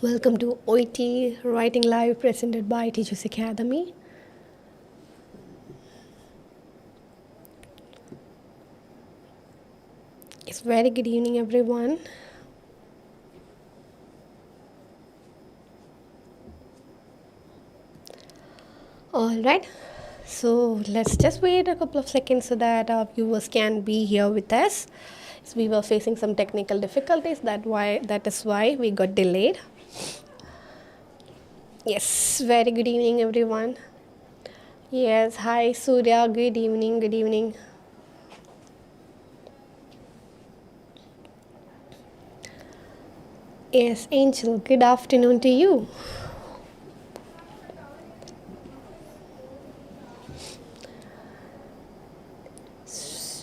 Welcome to OET Writing Live presented by Tiju Academy. It's very good evening, everyone. Alright, so let's just wait a couple of seconds so that our viewers can be here with us. So we were facing some technical difficulties, that is why we got delayed. Yes, very good evening, everyone. Yes, hi Surya, good evening, good evening. Yes, Angel, good afternoon to you.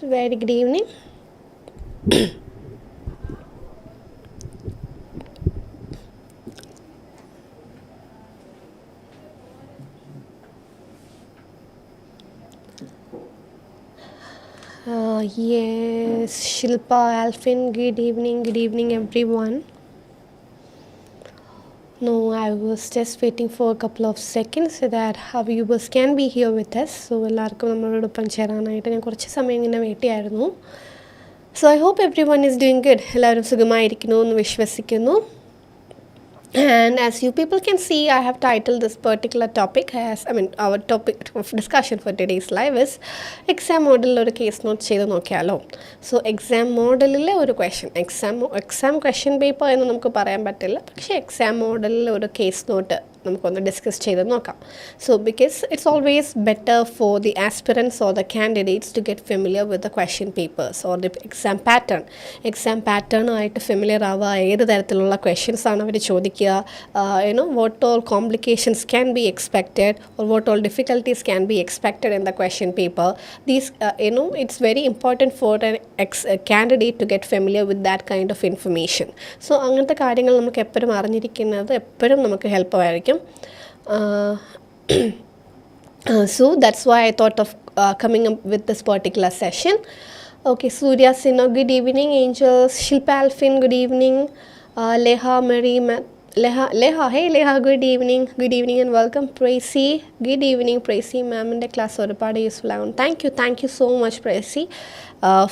Very good evening. Yes, Shilpa, Alfin, good evening everyone. No, I was just waiting for a couple of seconds so that our viewers can be here with us. So, എല്ലാവർക്കും നമ്മളോടൊപ്പം ചേരാനായിട്ട് ഞാൻ കുറച്ച് സമയം ഇങ്ങനെ wait ചെയ്യായിരുന്നു. So, I hope everyone is doing good. എല്ലാവരും സുഖമായിരിക്കുന്നു എന്ന് വിശ്വസിക്കുന്നു. And as you people can see, I have titled this particular topic as, our topic of discussion for today's live is exam model or case note ചെയ്ത് നോക്കിയാലോ. So exam മോഡലിലെ ഒരു question, exam question paper എന്ന് നമുക്ക് പറയാൻ പറ്റില്ല, പക്ഷേ exam മോഡലിലെ ഒരു case note നമുക്കൊന്ന് ഡിസ്കസ് ചെയ്ത് നോക്കാം. So because it's always better for the aspirants or the candidates to get familiar with the question papers or the exam pattern ആയിട്ട് ഫെമിലിയർ ആവുക, ഏത് തരത്തിലുള്ള ക്വസ്റ്റ്യൻസ് ആണ് അവർ ചോദിക്കുക, what all complications can be expected or what all difficulties can be expected in the question paper. These it's very important for a candidate to get familiar with that kind of information. So അങ്ങനത്തെ കാര്യങ്ങൾ നമുക്ക് എപ്പോഴും അറിഞ്ഞിരിക്കുന്നത് എപ്പോഴും നമുക്ക് help ആയിരിക്കും. So that's why I thought of coming up with this particular session. Okay, Surya Sinha, good evening. Angels, Shilpa Alfin, good evening. Leha Marie, Leha, hey Leha, good evening and welcome. Pracy, good evening. Pracy ma'am in the class ഒരുപാട് useful ആകും. Thank you so much Pracy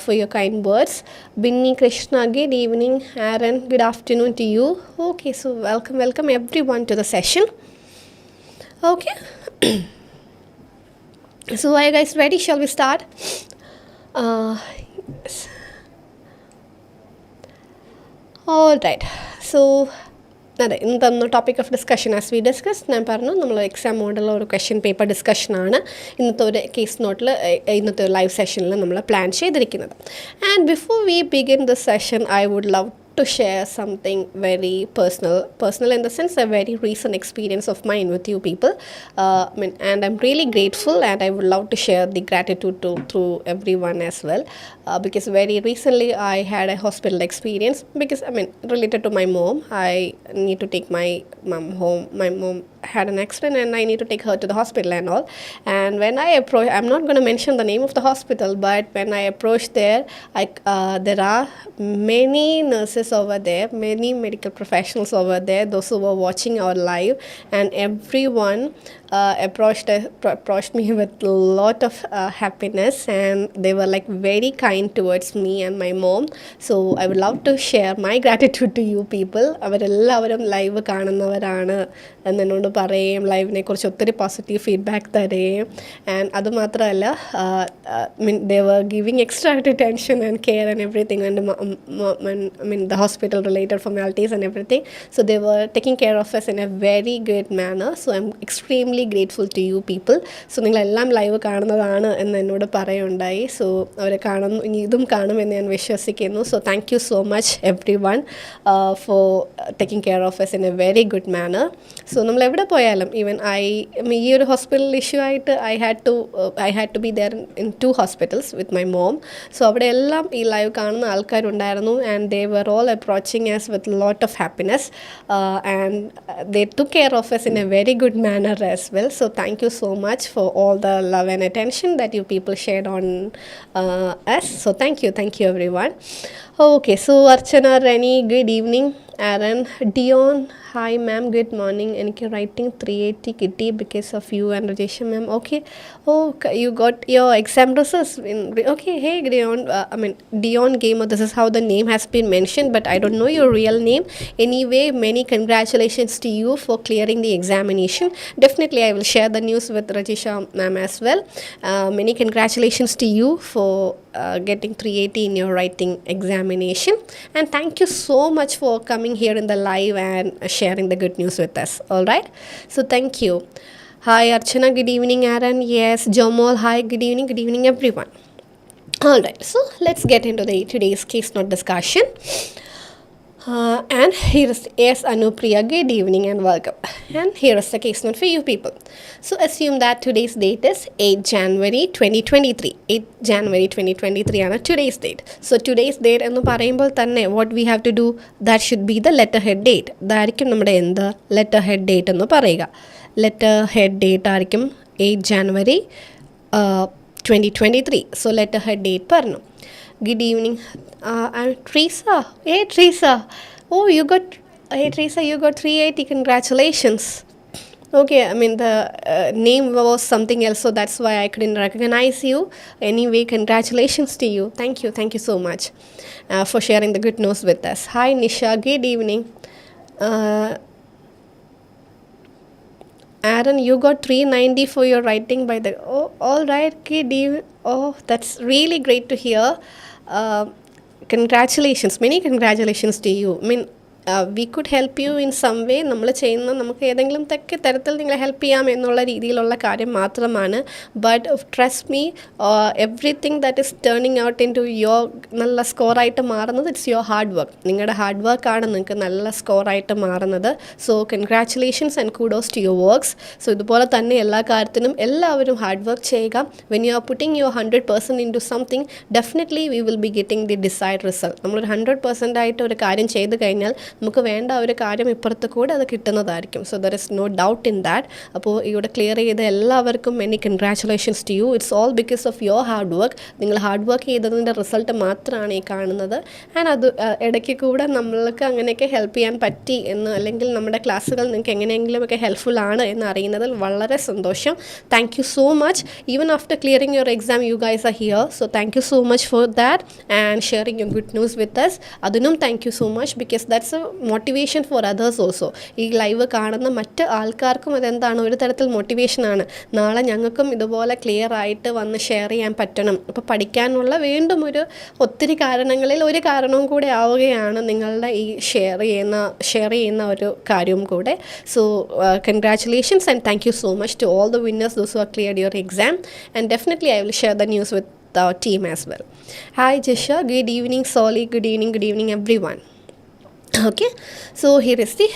for your kind words. Binni Krishna, good evening. Aaron, good afternoon to you. Okay, so welcome everyone to the session. Okay. So are you guys ready? Shall we start? Yes. All right. So അതെ, ഇന്നത്തെ topic of discussion as we discuss ഞാൻ പറഞ്ഞു, നമ്മൾ exam മോഡലുള്ള ഒരു question paper ഡിസ്കഷനാണ് ഇന്നത്തെ ഒരു case നോട്ടിൽ ഇന്നത്തെ ഒരു ലൈവ് സെഷനിൽ നമ്മൾ പ്ലാൻ ചെയ്തിരിക്കുന്നത്. And before we begin this session I would love to share something very personal in the sense a very recent experience of mine with you people, and I'm really grateful and I would love to share the gratitude through everyone as well, because very recently I had a hospital experience because related to my mom. I need to take my mom home. My mom had an accident and I need to take her to the hospital and all. And when I approached, I'm not going to mention the name of the hospital, but when I approached there, there are many nurses over there, many medical professionals over there, those who were watching our live, and everyone approached me with a lot of happiness, and they were like very kind towards me and my mom. So I would love to share my gratitude to you people. അവരെല്ലാവരും live കാണുന്നവരാണ് എന്നോട് പറയും, ലൈവിനെ കുറിച്ച് ഒത്തിരി positive feedback തരുകയും, and അതുമാത്രമല്ല they were giving extra attention and care and everything, and the hospital related formalities and everything. So they were taking care of us in a very good manner. So I'm extremely grateful to you people. So നിങ്ങളെല്ലാം live കാണുന്നതാണ് എന്ന് എന്നോട് പറയുണ്ടായി. So അവരെ കാണുന്നു, ഇതും കാണുമെന്ന് ഞാൻ വിശ്വസിക്കുന്നു. So thank you so much everyone for taking care of us in a very good manner. So നമ്മൾ എവിടെ പോയാലും, ഈവൻ ഈ ഒരു ഹോസ്പിറ്റൽ ഇഷ്യൂ ആയിട്ട് I had to be there in 2 hospitals with my mom. So അവിടെ എല്ലാം ഈ live കാണുന്ന ആൾക്കാരുണ്ടായിരുന്നു, and they were all approaching us with a lot of happiness, and they took care of us in a very good manner as well. So thank you so much for all the love and attention that you people shared on us. So thank you everyone. Okay, so Archana, Rani, good evening. Aaron, Dion, hi ma'am, good morning. എനിക്ക് writing 380 കിട്ടി because of you and Rajesh ma'am. Okay. Oh, you got your exam results. Okay, hey Dion. Dion Gamer, this is how the name has been mentioned, but I don't know your real name. Anyway, many congratulations to you for clearing the examination. Definitely, I will share the news with Rajesh ma'am as well. Many congratulations to you for getting 380 in your writing examination, and thank you so much for coming here in the live and sharing the good news with us. All right, so thank you. Hi Archana, good evening. Aaron, yes. Jomol, hi, good evening everyone. All right, so let's get into the today's case note discussion. And here is, yes, Anupriya, good evening and welcome. And here is the case note for you people. So assume that today's date is 8 January 2023. 8 January 2023 ആണ് today's date. So today's date എന്ന് പറയുമ്പോൾ തന്നെ what we have to do, that should be the letter head date. ഇതായിരിക്കും നമ്മുടെ എന്ത് letter head date എന്ന് പറയുക. Letter head date ആയിരിക്കും 8 January 2023. So letter head date പറഞ്ഞു. Good evening. I'm Teresa. Hey Teresa. Oh, hey Teresa, you got 380. Congratulations. Okay, I mean the name was something else, so that's why I couldn't recognize you. Anyway, congratulations to you. Thank you so much for sharing the good news with us. Hi Nisha, good evening. Aaron, you got 390 for your writing by the... Oh, all right, good evening. Oh, that's really great to hear. Congratulations, many congratulations to you. I mean, we could help you in some way. നമ്മൾ ചെയ്യുന്ന നമുക്ക് ഏതെങ്കിലും തരത്തിൽ നിങ്ങളെ help ചെയ്യാം എന്നുള്ള രീതിയിലുള്ള കാര്യം മാത്രമാണ്. But trust me, everything that is turning out into your നല്ല സ്കോറായിട്ട് മാറുന്നത് ഇറ്റ്സ് യുവർ ഹാർഡ് വർക്ക്. നിങ്ങളുടെ ഹാർഡ് വർക്കാണ് നിങ്ങൾക്ക് നല്ല സ്കോറായിട്ട് മാറുന്നത്. So congratulations and kudos to your works. So ഇതുപോലെ തന്നെ എല്ലാ കാര്യത്തിനും എല്ലാവരും ഹാർഡ് വർക്ക് ചെയ്യുക. When you are putting your 100% into something, definitely we will be getting the decide result. നമ്മളൊരു 100% ആയിട്ട് ഒരു കാര്യം ചെയ്ത് കഴിഞ്ഞാൽ നമുക്ക് വേണ്ട ഒരു കാര്യം ഇപ്പുറത്ത് കൂടെ അത് കിട്ടുന്നതായിരിക്കും. So there is no doubt in that. അപ്പോൾ ഇവിടെ ക്ലിയർ ചെയ്ത എല്ലാവർക്കും many congratulations to you. It's all because of your hard work. നിങ്ങൾ ഹാർഡ് വർക്ക് ചെയ്തതിൻ്റെ റിസൾട്ട് മാത്രമാണ് ഈ കാണുന്നത്. ആൻഡ് അത് ഇടയ്ക്ക് കൂടെ നമ്മൾക്ക് അങ്ങനെയൊക്കെ ഹെൽപ്പ് ചെയ്യാൻ പറ്റി എന്ന്, അല്ലെങ്കിൽ നമ്മുടെ ക്ലാസ്സുകൾ നിങ്ങൾക്ക് എങ്ങനെയെങ്കിലുമൊക്കെ ഹെൽപ്ഫുൾ ആണ് എന്ന് അറിയുന്നതിൽ വളരെ സന്തോഷം. Thank you so much. Even after clearing your exam you guys are here. So thank you so much for that and sharing your good news with us. അതിനും thank you so much, because that's a motivation for others also. ഈ live കാണുന്ന മറ്റ് ആൾക്കാർക്കും അതെന്താണ്, ഒരു തരത്തിൽ മോട്ടിവേഷനാണ്. നാളെ ഞങ്ങൾക്കും ഇതുപോലെ ക്ലിയർ ആയിട്ട് വന്ന് ഷെയർ ചെയ്യാൻ പറ്റണം. അപ്പോൾ പഠിക്കാനുള്ള വീണ്ടും ഒത്തിരി കാരണങ്ങളിൽ ഒരു കാരണവും കൂടെ ആവുകയാണ് നിങ്ങളുടെ ഈ ഷെയർ ചെയ്യുന്ന ഒരു കാര്യവും കൂടെ. So congratulations and thank you so much to all the winners those who are cleared your exam. And definitely I will share the news with our team as well. Hi Jisha, good evening. Solly, good evening everyone. Okay, so here is the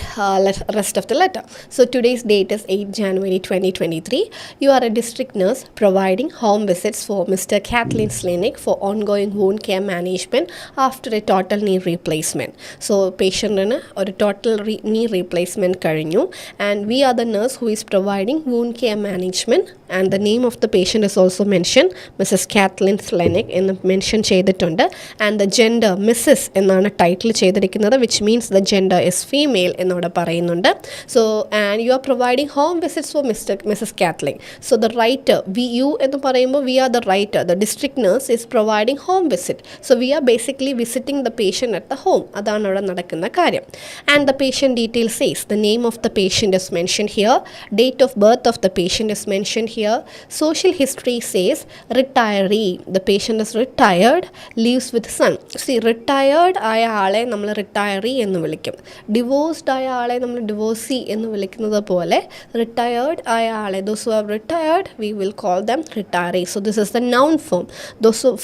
rest of the letter. So today's date is 8 January 2023. You are a district nurse providing home visits for Mr. Kathleen's clinic for ongoing wound care management after a total knee replacement. So patient or a total knee replacement കഴിഞ്ഞു, and we are the nurse who is providing wound care management, and the name of the patient is also mentioned, Mrs. Kathleen's clinic എന്ന് mention ചെയ്തിട്ടുണ്ട്. and the gender Mrs. എന്നാണ് title ചെയ്തിരിക്കുന്നത്, which means the gender is female എന്നോട് പറയുന്നുണ്ട്. So and you are providing home visits for Mrs. Kathleen. So the writer, you എന്ന് പറയുമ്പോൾ we are the writer, the district nurse is providing home visit. So we are basically visiting the patient at the home. അതാണ് അവിടെ നടക്കുന്ന കാര്യം. And the patient detail says the name of the patient is mentioned here, date of birth of the patient is mentioned here, social history says retiree, the patient is retired, lives with son. See, retired ആയ ആളെ നമ്മൾ റിട്ടയറി എന്ന് വിളിക്കും. Divorced ആയ ആളെ നമ്മൾ divorcee എന്ന് വിളിക്കുന്നത് പോലെ റിട്ടയേർഡ് ആയ ആളെ, those who have retired, we will call them retiree. So this is the noun form.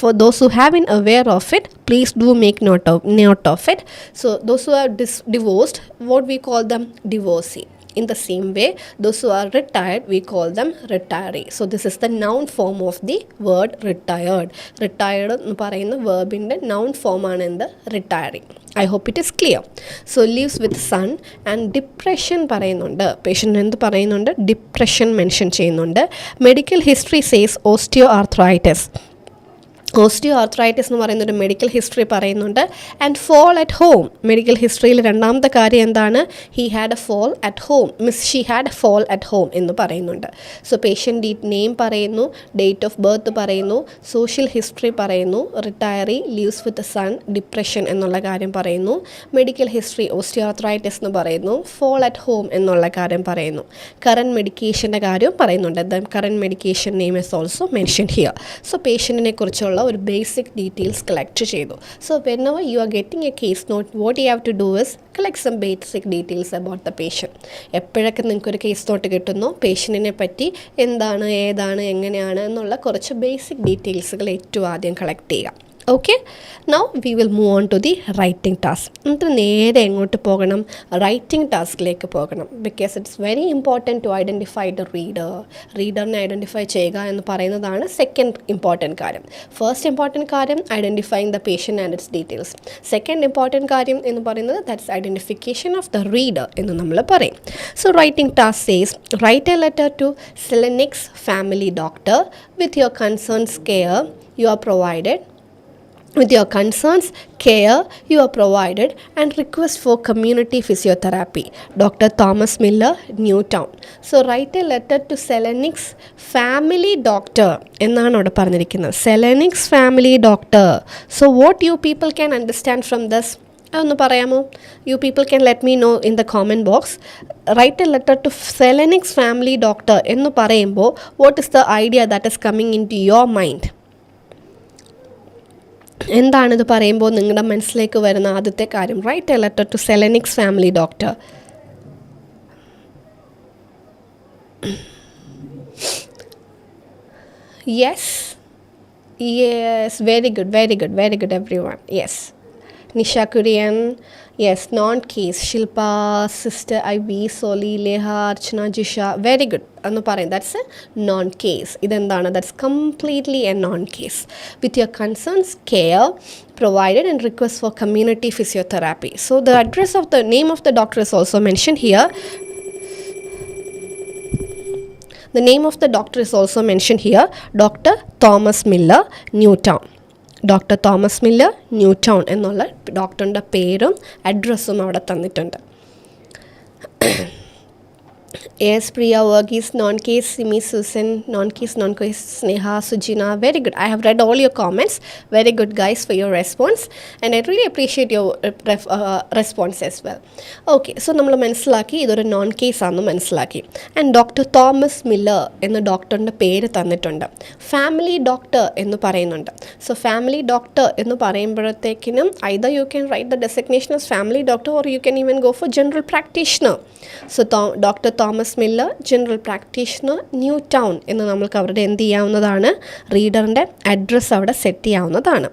For those who have been aware of it, please do make note of it. So those who are divorced, what we call them? Divorcee. In the same way, those who are retired, we call them retiree. So this is the noun form of the word retired. Retired എന്ന് പറയുന്ന വെർബിൻ്റെ noun form ആണ് എന്ത്? retiree. I hope it is clear. So lives with son and depression പറയുന്നുണ്ട്. Patient എന്ത് പറയുന്നുണ്ട്? Depression mention ചെയ്യുന്നുണ്ട്. Medical history says osteoarthritis. Osteoarthritis എന്ന് പറയുന്നൊരു മെഡിക്കൽ ഹിസ്റ്ററി പറയുന്നുണ്ട്. And fall at home, medical ഹിസ്റ്ററിയിൽ രണ്ടാമത്തെ കാര്യം എന്താണ്? She had a fall at home എന്ന് പറയുന്നുണ്ട്. സോ പേഷ്യൻ്റ് നെയിം പറയുന്നു, ഡേറ്റ് ഓഫ് ബർത്ത് പറയുന്നു, സോഷ്യൽ ഹിസ്റ്ററി പറയുന്നു, retiree, lives with son, depression എന്നുള്ള കാര്യം പറയുന്നു, മെഡിക്കൽ ഹിസ്റ്ററി ഓസ്റ്റിയോആർത്രൈറ്റിസ് എന്ന് പറയുന്നു, ഫോൾ അറ്റ് ഹോം എന്നുള്ള കാര്യം പറയുന്നു, കറൻറ്റ് മെഡിക്കേഷൻ്റെ കാര്യം പറയുന്നുണ്ട്. The current medication name is also mention here. So പേഷ്യൻറ്റിനെ കുറിച്ചുള്ള ഒരു ബേസിക് ഡീറ്റെയിൽസ് കളക്ട് ചെയ്തു. So whenever you are getting a case note, what you have to do is collect some basic details about the patient. എപ്പോഴൊക്കെ നിങ്ങൾക്കൊരു case not കിട്ടുന്നോ പേഷ്യൻറ്റിനെ പറ്റി എന്താണ്, ഏതാണ്, എങ്ങനെയാണ് എന്നുള്ള കുറച്ച് ബേസിക് ഡീറ്റെയിൽസുകൾ ഏറ്റവും ആദ്യം കളക്ട് ചെയ്യുക. Okay, now we will move on to the writing task. എന്നിട്ട് നേരെ എങ്ങോട്ട് പോകണം? റൈറ്റിംഗ് ടാസ്കിലേക്ക് പോകണം. Because it's very important to identify the റീഡറിനെ ഐഡൻറ്റിഫൈ ചെയ്യുക എന്ന് പറയുന്നതാണ് സെക്കൻഡ് ഇമ്പോർട്ടൻറ്റ് കാര്യം. ഫസ്റ്റ് ഇമ്പോർട്ടൻറ്റ് കാര്യം identifying the patient and it's details. Second important കാര്യം എന്ന് പറയുന്നത് that's identification of the reader എന്ന് നമ്മൾ പറയും. So writing task says write a letter to Selenix family doctor with your concerns care you are provided and request for community physiotherapy. Dr. Thomas Miller, Newtown. So write a letter to Selenix family doctor എന്നാണ് അവിടെ പറഞ്ഞിരിക്കുന്നത്. Selenix family doctor. So what you people can understand from this? അതൊന്ന് പറയാമോ? You people can let me know in the comment box. Write a letter to Selenix family doctor എന്ന് പറയുമ്പോൾ what is the idea that is coming into your mind? എന്താണിത് പറയുമ്പോൾ നിങ്ങളുടെ മനസ്സിലേക്ക് വരുന്ന ആദ്യത്തെ കാര്യം? Write a letter to Selenix family doctor. Yes, very good everyone. Yes, Nisha Kurian. Yes, non-case. Shilpa, Sister Ivy, Soli, Leha, Archana, Jisha. Very good. Annu parayum. That's a non-case. Idendana. That's completely a non-case. With your concerns, care provided and request for community physiotherapy. So the address of the name of the doctor is also mentioned here. The name of the doctor is also mentioned here. Dr. Thomas Miller, Newtown. Doctor Thomas Miller, Newtown എന്നുള്ള ഡോക്ടറിൻ്റെ പേരും അഡ്രസ്സും അവിടെ തന്നിട്ടുണ്ട്. Yes, Priya, Varghese, non-case, Simi, Susan, non-case, Sneha, Sujina. Very good. I have read all your comments. Very good, guys, for your response. And I really appreciate your response as well. Okay, so നമ്മൾ മനസ്സിലാക്കി ഇതൊരു non case ആണെന്ന് മനസ്സിലാക്കി. And doctor Thomas Miller എന്ന ഡോക്ടറിൻ്റെ പേര് തന്നിട്ടുണ്ട്. Family doctor എന്ന് പറയുന്നുണ്ട്. സോ ഫാമിലി ഡോക്ടർ എന്ന് പറയുമ്പോഴത്തേക്കിനും either you can write the designation as family doctor or you can even go for general practitioner. So doctor Thomas Miller, general practitioner, new town എന്ന് നമ്മൾക്ക് അവരുടെ എന്ത് ചെയ്യാവുന്നതാണ്? റീഡറിൻ്റെ അഡ്രസ്സ് അവിടെ set ചെയ്യാവുന്നതാണ്.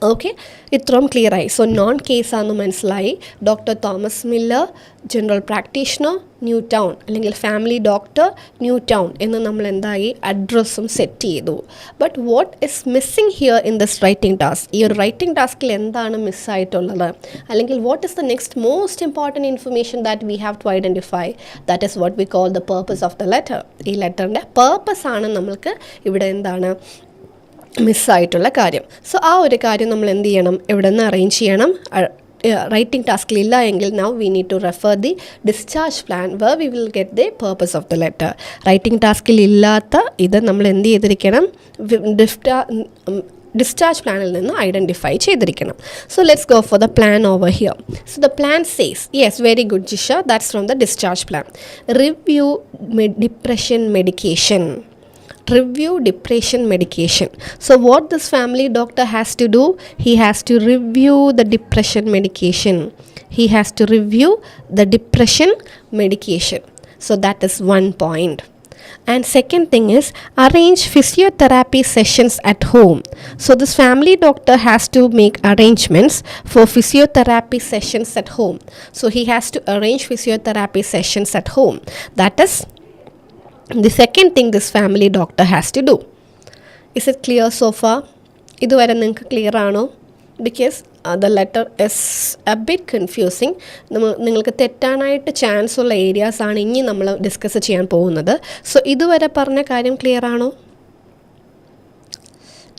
ഓക്കെ, ഇത്രയും ക്ലിയറായി. സോ നോൺ കേസാണെന്ന് മനസ്സിലായി. Doctor Thomas Miller, general practitioner, new town അല്ലെങ്കിൽ ഫാമിലി ഡോക്ടർ, ന്യൂ ടൗൺ എന്ന് നമ്മൾ എന്തായി? അഡ്രസ്സും സെറ്റ് ചെയ്തു. But what is missing here in this writing task? ഈ ഒരു റൈറ്റിംഗ് ടാസ്കിൽ എന്താണ് മിസ്സായിട്ടുള്ളത്? അല്ലെങ്കിൽ what is the next most important information that we have to identify? That is what we call the purpose of the letter. ഈ ലെറ്ററിൻ്റെ പേർപ്പസാണ് നമ്മൾക്ക് ഇവിടെ എന്താണ് മിസ്സായിട്ടുള്ള കാര്യം. സോ ആ ഒരു കാര്യം നമ്മൾ എന്ത് ചെയ്യണം? ഇവിടെ നിന്ന് അറേഞ്ച് ചെയ്യണം. റൈറ്റിംഗ് ടാസ്കിലില്ല എങ്കിൽ now we need to refer the discharge plan where we will get the purpose of the letter. Writing ടാസ്കിൽ ഇല്ലാത്ത ഇത് നമ്മൾ എന്ത് ചെയ്തിരിക്കണം? ഡിസ്ചാർജ് പ്ലാനിൽ നിന്ന് ഐഡൻറ്റിഫൈ ചെയ്തിരിക്കണം. So let's go for the plan over here. So the plan says, yes, very good Jisha, that's from the discharge plan. Review depression medication. Review depression medication. So what this family doctor has to do? He has to review the depression medication. So that is one point. And second thing is arrange physiotherapy sessions at home. So this family doctor has to make arrangements for physiotherapy sessions at home. So he has to arrange physiotherapy sessions at home. That is the second thing this family doctor has to do. Is it clear so far? ഇതുവരെ നിങ്ങൾക്ക് clear ആണോ? Because the letter is A bit confusing. നിങ്ങൾക്ക് തെറ്റാനായിട്ട് chance ഉള്ള ഏരിയാസാണ് ഇനി നമ്മൾ discuss ചെയ്യാൻ പോകുന്നത്. So ഇതുവരെ പറഞ്ഞ കാര്യം ക്ലിയർ ആണോ?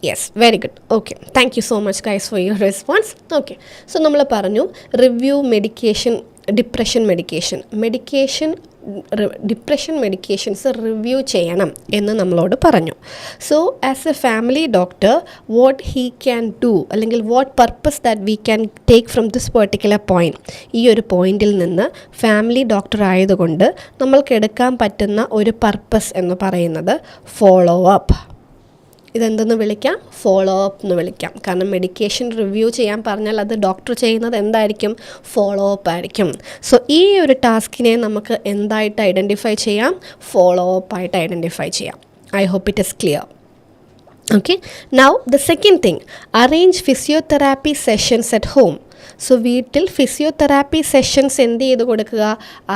Yes, very good. Okay, thank you so much guys for your response. Okay, so നമ്മൾ പറഞ്ഞു review medication, depression medications review ചെയ്യണം എന്ന് നമ്മളോട് പറഞ്ഞു. So as a family doctor what he can do, അല്ലെങ്കിൽ what purpose that we can take from this particular point, ഈ ഒരു പോയിൻറ്റിൽ നിന്ന് ഫാമിലി ഡോക്ടർ ആയതുകൊണ്ട് നമ്മൾക്ക് എടുക്കാൻ പറ്റുന്ന ഒരു പർപ്പസ് എന്ന് പറയുന്നത് ഫോളോ അപ്പ്. ഇതെന്തെന്ന് വിളിക്കാം? ഫോളോ അപ്പ് എന്ന് വിളിക്കാം. കാരണം മെഡിക്കേഷൻ റിവ്യൂ ചെയ്യാൻ പറഞ്ഞാൽ അത് ഡോക്ടർ ചെയ്യുന്നത് എന്തായിരിക്കും? ഫോളോ അപ്പ് ആയിരിക്കും. സോ ഈ ഒരു ടാസ്കിനെ നമുക്ക് എന്തായിട്ട് ഐഡൻറ്റിഫൈ ചെയ്യാം? ഫോളോ അപ്പ് ആയിട്ട് ഐഡൻറ്റിഫൈ ചെയ്യാം. I hope it is clear. Okay, now the second thing, arrange physiotherapy sessions at home. So വീട്ടിൽ ഫിസിയോതെറാപ്പി സെഷൻസ് എന്ത് ചെയ്ത് കൊടുക്കുക?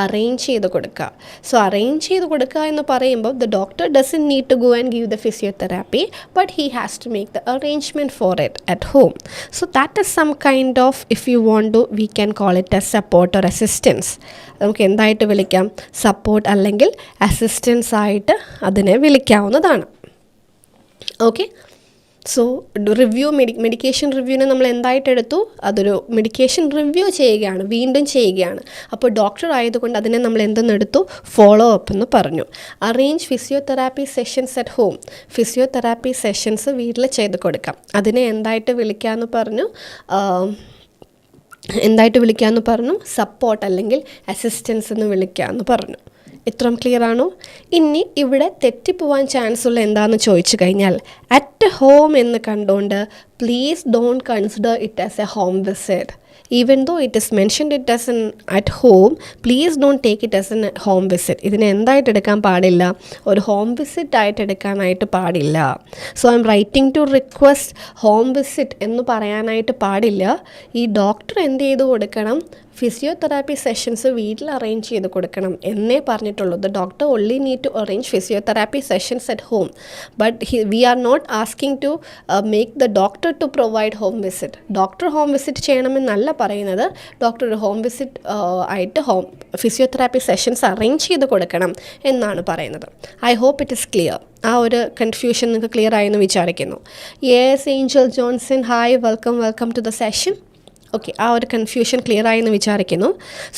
അറേഞ്ച് ചെയ്ത് കൊടുക്കുക. സോ അറേഞ്ച് ചെയ്ത് കൊടുക്കുക എന്ന് പറയുമ്പോൾ the doctor doesn't need to go and give the physiotherapy, but he has to make the arrangement for it at home. So that is some kind of, if you want to, we can call it a support or assistance. നമുക്ക് എന്തായിട്ട് വിളിക്കാം? Support അല്ലെങ്കിൽ assistance ആയിട്ട് അതിനെ വിളിക്കാവുന്നതാണ്. Okay, so review medication റിവ്യൂവിനെ നമ്മൾ എന്തായിട്ടെടുത്തു? അതൊരു മെഡിക്കേഷൻ റിവ്യൂ ചെയ്യുകയാണ്, വീണ്ടും ചെയ്യുകയാണ്. അപ്പോൾ ഡോക്ടർ ആയതുകൊണ്ട് അതിനെ നമ്മൾ എന്തെന്നെടുത്തു? ഫോളോ അപ്പ് എന്ന് പറഞ്ഞു. Arrange physiotherapy sessions at home, physiotherapy sessions വീട്ടിൽ ചെയ്ത് കൊടുക്കാം. അതിനെ എന്തായിട്ട് വിളിക്കാമെന്ന് പറഞ്ഞു? സപ്പോർട്ട് അല്ലെങ്കിൽ അസിസ്റ്റൻസ് എന്ന് വിളിക്കാമെന്ന് പറഞ്ഞു. ഇത്രയും ക്ലിയർ ആണോ? ഇനി ഇവിടെ തെറ്റിപ്പോവാൻ ചാൻസ് ഉള്ള എന്താണെന്ന് ചോദിച്ചു കഴിഞ്ഞാൽ, അറ്റ് ഹോം എന്ന് കണ്ടുകൊണ്ട് please don't consider it as a home visit. Even though it is mentioned it as an at home, please don't take it as a home visit. ഇതിനെ എന്തായിട്ട് എടുക്കാൻ പാടില്ല? ഒരു ഹോം വിസിറ്റ് ആയിട്ട് എടുക്കാനായിട്ട് പാടില്ല. So I M writing to request home visit എന്ന് പറയാനായിട്ട് പാടില്ല. ഈ ഡോക്ടർ എന്ത് ചെയ്ത് കൊടുക്കണം? ഫിസിയോതെറാപ്പി സെഷൻസ് വീട്ടിൽ അറേഞ്ച് ചെയ്ത് കൊടുക്കണം എന്നേ പറഞ്ഞിട്ടുള്ളൂ. The doctor only need to arrange physiotherapy sessions at home, but we are not asking to make the doctor to provide home visit. Doctor home visit ചെയ്യണമെന്നല്ല പറയുന്നത്, ഡോക്ടർ ഒരു ഹോം വിസിറ്റ് ആയിട്ട് physiotherapy sessions arrange ചെയ്ത് കൊടുക്കണം എന്നാണ് പറയുന്നത്. I hope it is clear. ആ ഒരു കൺഫ്യൂഷൻ നിങ്ങൾക്ക് ക്ലിയർ ആയെന്ന് വിചാരിക്കുന്നു. Yes, Angel Johnson, hi, welcome to the session. Okay, ആ ഒരു കൺഫ്യൂഷൻ ക്ലിയർ ആയെന്ന് വിചാരിക്കുന്നു.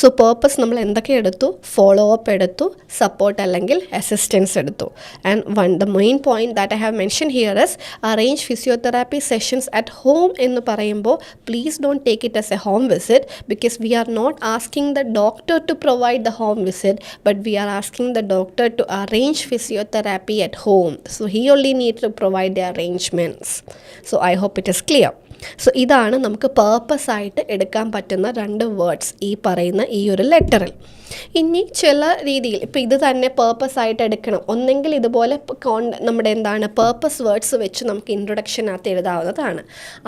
സോ പേർപ്പസ് നമ്മൾ എന്തൊക്കെ എടുത്തു? ഫോളോ അപ്പ് എടുത്തു, സപ്പോർട്ട് അല്ലെങ്കിൽ അസിസ്റ്റൻസ് എടുത്തു. And the main point that I have mention here is arrange physiotherapy sessions at home എന്ന് പറയുമ്പോൾ please don't take it as a home visit, because we are not asking the doctor to provide the home visit, but we are asking the doctor to arrange physiotherapy at home. So he only need to provide the arrangements. So I hope it is clear. So ഇതാണ് നമുക്ക് പേർപ്പസായിട്ട് എടുക്കാൻ പറ്റുന്ന 2 words ഈ പറയുന്ന ഈ ഒരു ലെറ്ററിൽ. ഇനി ചില രീതിയിൽ ഇപ്പോൾ ഇത് തന്നെ പേർപ്പസായിട്ട് എടുക്കണം, ഒന്നെങ്കിൽ ഇതുപോലെ നമ്മുടെ പേർപ്പസ് വേർഡ്സ് വെച്ച് നമുക്ക് ഇൻട്രൊഡക്ഷനകത്ത് എഴുതാവുന്നതാണ്.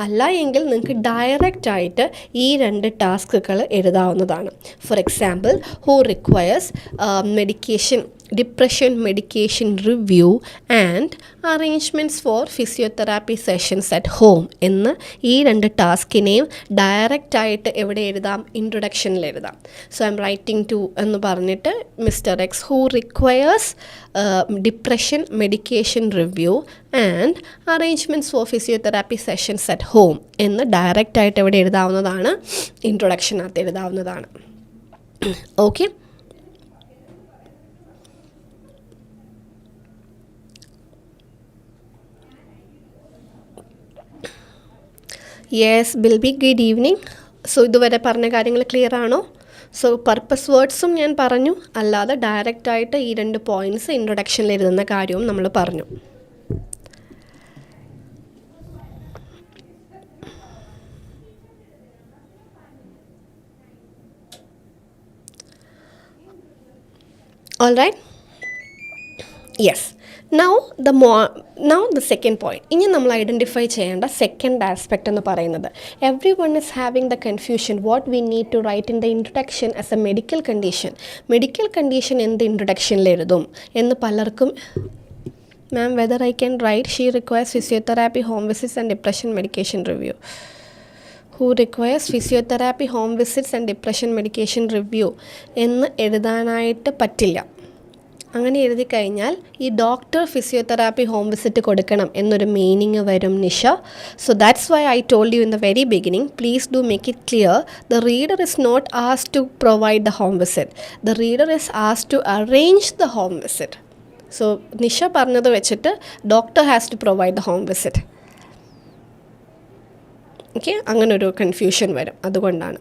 അല്ല എങ്കിൽ നിങ്ങൾക്ക് ഡയറക്റ്റായിട്ട് ഈ 2 ടാസ്കുകൾ എഴുതാവുന്നതാണ്. For example, who requires depression medication review and arrangements for physiotherapy sessions at home എന്ന് ഈ 2 ടാസ്കിനെയും ഡയറക്റ്റ് ആയിട്ട് എവിടെ എഴുതാം? ഇൻട്രൊഡക്ഷനിൽ എഴുതാം. So I M writing to എന്ന് പറഞ്ഞിട്ട് mister X who requires depression medication review and arrangements for physiotherapy sessions at home എന്ന് ഡയറക്റ്റ് ആയിട്ട് എവിടെ എഴുതാവുന്നതാണ്? ഇൻട്രൊഡക്ഷനകത്ത് എഴുതാവുന്നതാണ്. Okay, yes Bilby, good evening. സോ ഇതുവരെ പറഞ്ഞ കാര്യങ്ങൾ ക്ലിയർ ആണോ? സോ പർപ്പസ് വേർഡ്സും ഞാൻ പറഞ്ഞു, അല്ലാതെ ഡയറക്റ്റായിട്ട് ഈ 2 പോയിൻറ്റ്സ് ഇൻട്രൊഡക്ഷനിൽ എഴുതുന്ന കാര്യവും നമ്മൾ പറഞ്ഞു. All right? Yes. Now the second point. ഇനി നമ്മൾ ഐഡൻറ്റിഫൈ ചെയ്യേണ്ട സെക്കൻഡ് ആസ്പെക്റ്റ് എന്ന് പറയുന്നത്, everyone is having the confusion what we need to write in the introduction as a medical condition. Medical condition എന്ത് ഇൻട്രൊഡക്ഷനിൽ എഴുതും എന്ന് പലർക്കും. Ma'am, whether I can write she requires physiotherapy home visits and depression medication review. Who requires physiotherapy home visits and depression medication review എന്ന് എഴുതാനായിട്ട് പറ്റില്ല. അങ്ങനെ എഴുതി കഴിഞ്ഞാൽ ഈ ഡോക്ടർ ഫിസിയോതെറാപ്പി ഹോം വിസിറ്റ് കൊടുക്കണം എന്നൊരു മീനിങ് വരും Nisha. So that's why I told you in the very beginning, please do make it clear, the reader is not asked to provide the home visit, the reader is asked to arrange the home visit. So Nisha പറഞ്ഞത് വെച്ചിട്ട് doctor has to provide the home visit. Okay, അങ്ങനൊരു confusion വരും, അതുകൊണ്ടാണ്.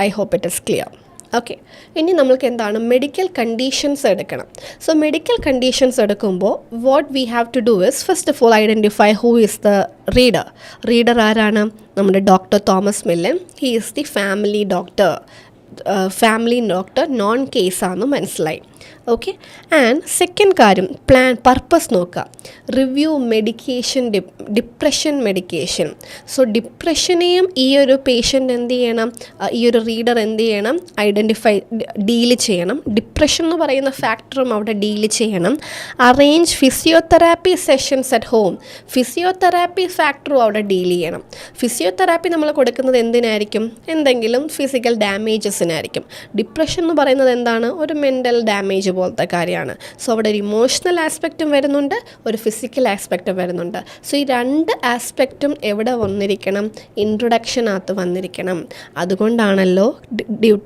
I hope it is clear. Okay, ഇനി നമ്മൾക്ക് എന്താണ് medical conditions എടുക്കണം. So medical conditions എടുക്കുമ്പോൾ what we have to do is first of all identify who is the reader. Reader ആരാണ്? നമ്മുടെ doctor Thomas Millen. He is the family doctor. Family doctor known കേസാണെന്ന് മനസ്സിലായി. Okay, and second കാര്യം purpose നോക്കുക. Review medication, depression medication. So ഡിപ്രഷനെയും ഈ ഒരു patient എന്ത് ചെയ്യണം, ഈ ഒരു റീഡർ എന്ത് ചെയ്യണം, ഡീല് ചെയ്യണം. ഡിപ്രഷൻ എന്ന് പറയുന്ന ഫാക്ടറും അവിടെ ഡീല് ചെയ്യണം. Arrange physiotherapy sessions at home. Physiotherapy ഫാക്ടറും അവിടെ ഡീൽ ചെയ്യണം. ഫിസിയോതെറാപ്പി നമ്മൾ കൊടുക്കുന്നത് എന്തിനായിരിക്കും? എന്തെങ്കിലും ഫിസിക്കൽ ഡാമേജസിനായിരിക്കും. ഡിപ്രഷൻ എന്ന് പറയുന്നത് എന്താണ്? ഒരു മെൻ്റൽ ഡാമേജ് പോലത്തെ കാര്യമാണ്. സോ അവിടെ ഒരു ഇമോഷണൽ ആസ്പെക്റ്റും വരുന്നുണ്ട്, ഒരു ഫിസിക്കൽ ആസ്പെക്റ്റും വരുന്നുണ്ട്. സോ ഈ രണ്ട് ആസ്പെക്റ്റും എവിടെ വന്നിരിക്കണം? ഇൻട്രൊഡക്ഷനകത്ത് വന്നിരിക്കണം. അതുകൊണ്ടാണല്ലോ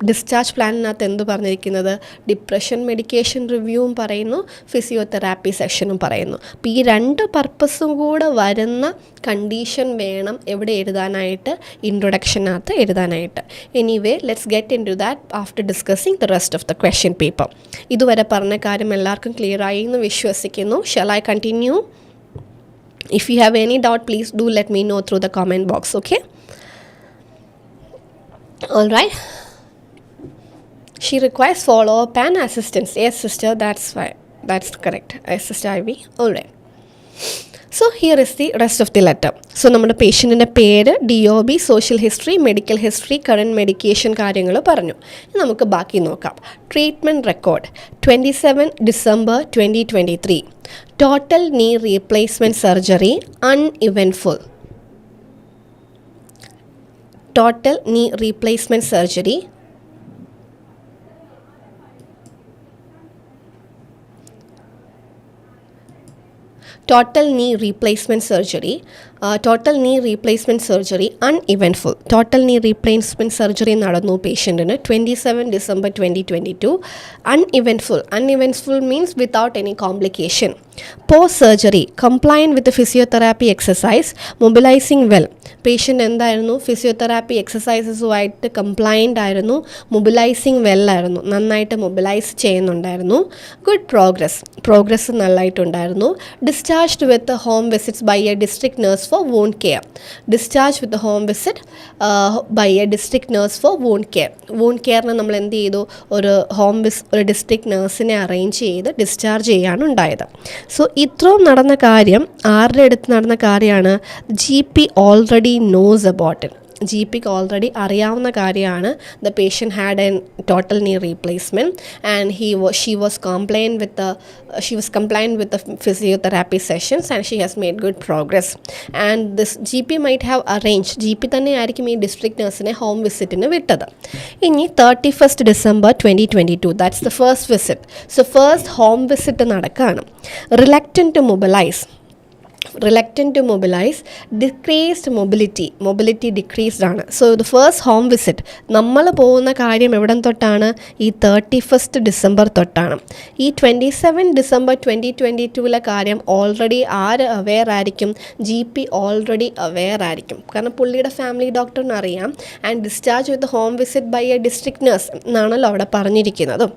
ഡിസ്ചാർജ് പ്ലാനിനകത്ത് എന്ത് പറഞ്ഞിരിക്കുന്നത്? ഡിപ്രഷൻ മെഡിക്കേഷൻ റിവ്യൂവും പറയുന്നു, ഫിസിയോതെറാപ്പി സെഷനും പറയുന്നു. അപ്പോൾ ഈ രണ്ട് പർപ്പസും കൂടെ വരുന്ന കണ്ടീഷൻ വേണം എവിടെ എഴുതാനായിട്ട്? ഇൻട്രൊഡക്ഷനകത്ത് എഴുതാനായിട്ട്. Anyway, let's get into that after discussing the rest of the question paper. ഇതുവരെ പറഞ്ഞ കാര്യം എല്ലാവർക്കും ക്ലിയർ ആയി എന്ന് വിശ്വസിക്കുന്നു. Shall I continue? If you have any doubt, please do let me know through the comment box, okay? All right. She requires follow-up and assistance. Yes, sister, that's correct. Sister Ivy. All right. So here is the rest of the letter. So നമ്മുടെ പേഷ്യൻറ്റിൻ്റെ പേര്, DOB, social history, medical history, current medication കാര്യങ്ങൾ പറഞ്ഞു. നമുക്ക് ബാക്കി നോക്കാം. Treatment record 27 December 2023. Total knee replacement surgery uneventful. Total knee replacement surgery total knee replacement surgery uneventful. Total knee replacement surgery നടന്നു പേഷ്യൻറ്റിന് 27 December 2022. Uneventful means without any complication. Post surgery compliant with the physiotherapy exercise, mobilizing well. Patient എന്തായിരുന്നു? Physiotherapy എക്സസൈസസുമായിട്ട് compliant ആയിരുന്നു, mobilizing വെല്ലായിരുന്നു, നന്നായിട്ട് mobilize ചെയ്യുന്നുണ്ടായിരുന്നു. Good progress നല്ലതായിട്ടുണ്ടായിരുന്നു. Discharged with home visits by a district nurse for wound care. Discharge with home visit by a district nurse for wound care. Wound കെയറിന് നമ്മൾ എന്ത് ചെയ്തു? ഒരു ഡിസ്ട്രിക്ട് നഴ്സിനെ അറേഞ്ച് ചെയ്ത് ഡിസ്ചാർജ് ചെയ്യാണ് ഉണ്ടായത്. സോ ഇത്രയും നടന്ന കാര്യം ആരുടെ അടുത്ത് നടന്ന കാര്യമാണ്? GP already knows about it. GPക്ക് ഓൾറെഡി അറിയാവുന്ന കാര്യമാണ്. The patient had an total knee replacement and she was compliant with the physiotherapy sessions and she has made good progress. And this GP might have arranged, GP തന്നെ ആയിരിക്കും ഈ district നഴ്സിനെ home വിസിറ്റിന് വിട്ടത്. ഇനി 31st December 2022, that's the first visit. So first home visit നടക്കുകയാണ്. reluctant to mobilize, decreased mobility decreased ആണ്. So the first home visit നമ്മൾ പോകുന്ന കാര്യം എവിടം തൊട്ടാണ്? ഈ 31st December തൊട്ടാണ്. ഈ 27 December 2022 കാര്യം ഓൾറെഡി ആര് അവെയർ ആയിരിക്കും? GP ഓൾറെഡി അവെയർ ആയിരിക്കും. കാരണം പുള്ളിയുടെ ഫാമിലി ഡോക്ടറിന് അറിയാം. And discharge with home visit by a district nurse എന്നാണല്ലോ അവിടെ പറഞ്ഞിരിക്കുന്നത്.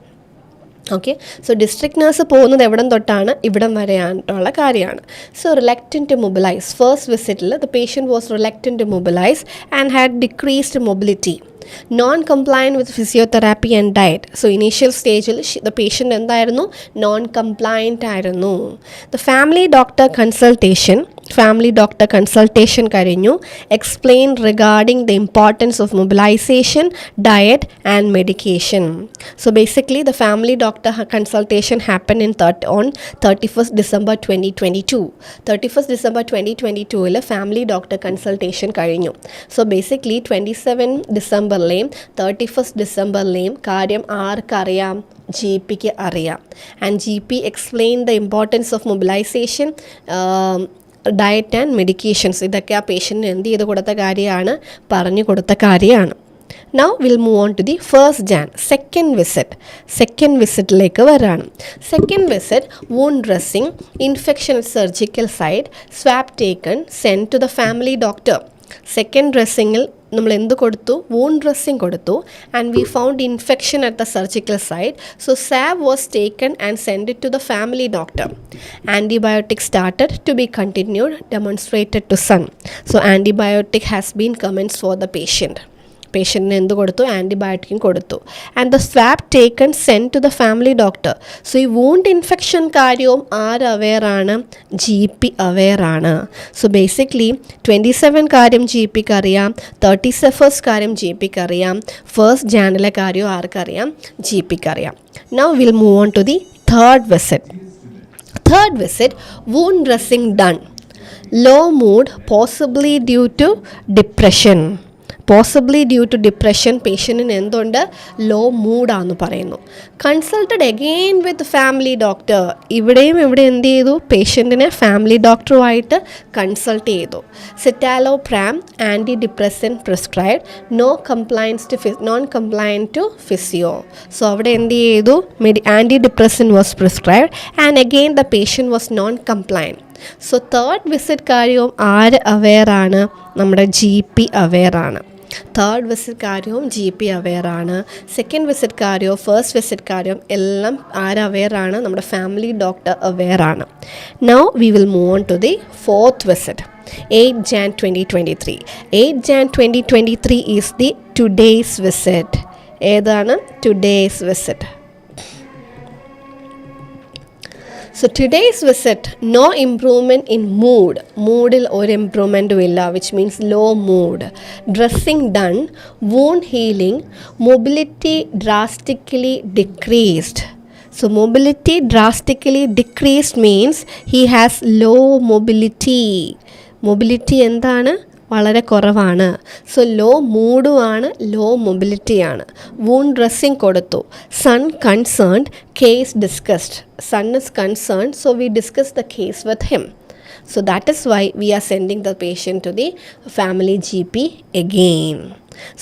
ഓക്കെ, സോ ഡിസ്ട്രിക്ട് നഴ്സ് പോകുന്നത് എവിടം തൊട്ടാണ്? ഇവിടം വരെയായിട്ടുള്ള കാര്യമാണ്. So reluctant to mobilize. First വിസിറ്റിൽ the patient was reluctant to mobilize and had decreased mobility. Non-compliant with physiotherapy and diet. So initial stageil the patient എന്തായിരുന്നു? Non-compliant ആയിരുന്നു. The family doctor consultation കഴിഞ്ഞു. Explain regarding the importance of mobilization, diet and medication. So basically the family doctor consultation happened on 31st December 2022. 31st December 2022 family doctor consultation കഴിഞ്ഞു. So basically 27 December 31st December കാര്യം ആർക്കറിയാം? ജി പിക്ക് അറിയാം. And G P explain the importance of mobilisation, diet and medications. ഇതൊക്കെ ആ പേഷ്യൻറ്റിന് എന്ത് ചെയ്ത് കൊടുത്ത കാര്യമാണ്, പറഞ്ഞു കൊടുത്ത കാര്യമാണ്. Now we'll move on to the first Jan, second visit. Second visit-ലേക്ക് വരാണ്. Second visit, wound dressing, infection at surgical site, swab taken, sent to the family doctor. Second dressingൽ നമ്മൾ എന്ത് കൊടുത്തു, wound dressing കൊടുത്തു, and we found infection at the surgical site. So swab was taken and sent it to the family doctor. Antibiotic started to be continued, demonstrated to son. So antibiotic has been commenced for the patient. പേഷ്യൻറ്റിന് എന്ത് കൊടുത്തു, ആൻറ്റിബയോട്ടിക്കും കൊടുത്തു. And the swab taken send to the family doctor. So ഈ wound infection കാര്യവും ആര് അവെയറാണ്, G P അവെയറാണ്. So basically 27 കാര്യം ജി പിക്ക് അറിയാം, 31st കാര്യം ജി പിക്ക് അറിയാം, ഫസ്റ്റ് ജാനിലെ കാര്യവും ആർക്കറിയാം, ജി പിക്ക് അറിയാം. Now will move on to the third visit. Third visit, wound dressing done, low mood possibly due to depression. Possibly due to depression, പേഷ്യൻറ്റിന് എന്തുണ്ട്, ലോ മൂഡാന്ന് പറയുന്നു. Consulted again with family doctor. ഇവിടെയും ഇവിടെ എന്ത് ചെയ്തു, പേഷ്യൻറ്റിനെ ഫാമിലി ഡോക്ടറുമായിട്ട് കൺസൾട്ട് ചെയ്തു. Citalopram antidepressant prescribe, non compliant to physio. So അവിടെ എന്ത് ചെയ്തു, antidepressant was prescribe and again the patient was non compliant. So third visit കാര്യവും ആര് അവെയറാണ്, നമ്മുടെ ജി പി അവെയറാണ്. തേർഡ് വിസിറ്റ് കാര്യവും ജി പി അവെയറാണ്. സെക്കൻഡ് വിസിറ്റ് കാര്യവും ഫസ്റ്റ് വിസിറ്റ് കാര്യവും എല്ലാം ആര് അവെയറാണ്, നമ്മുടെ ഫാമിലി ഡോക്ടർ അവെയറാണ്. Now we will move on to the fourth visit. 8 Jan 2023. 8 Jan 2023 is the today's visit. ഏതാണ് today's visit? So today's visit, no improvement in mood. Moodil or improvement villa, which means low mood. Dressing done, wound healing, mobility drastically decreased. So mobility drastically decreased means he has low mobility. Mobility എന്താണ്, വളരെ കുറവാണ്. So low മൂഡുമാണ്, low മൊബിലിറ്റിയാണ്. Wound dressing കൊടുത്തു. Son concerned, case discussed. Son is concerned, so we discuss the case with him. So that is why we are sending the patient to the family GP again.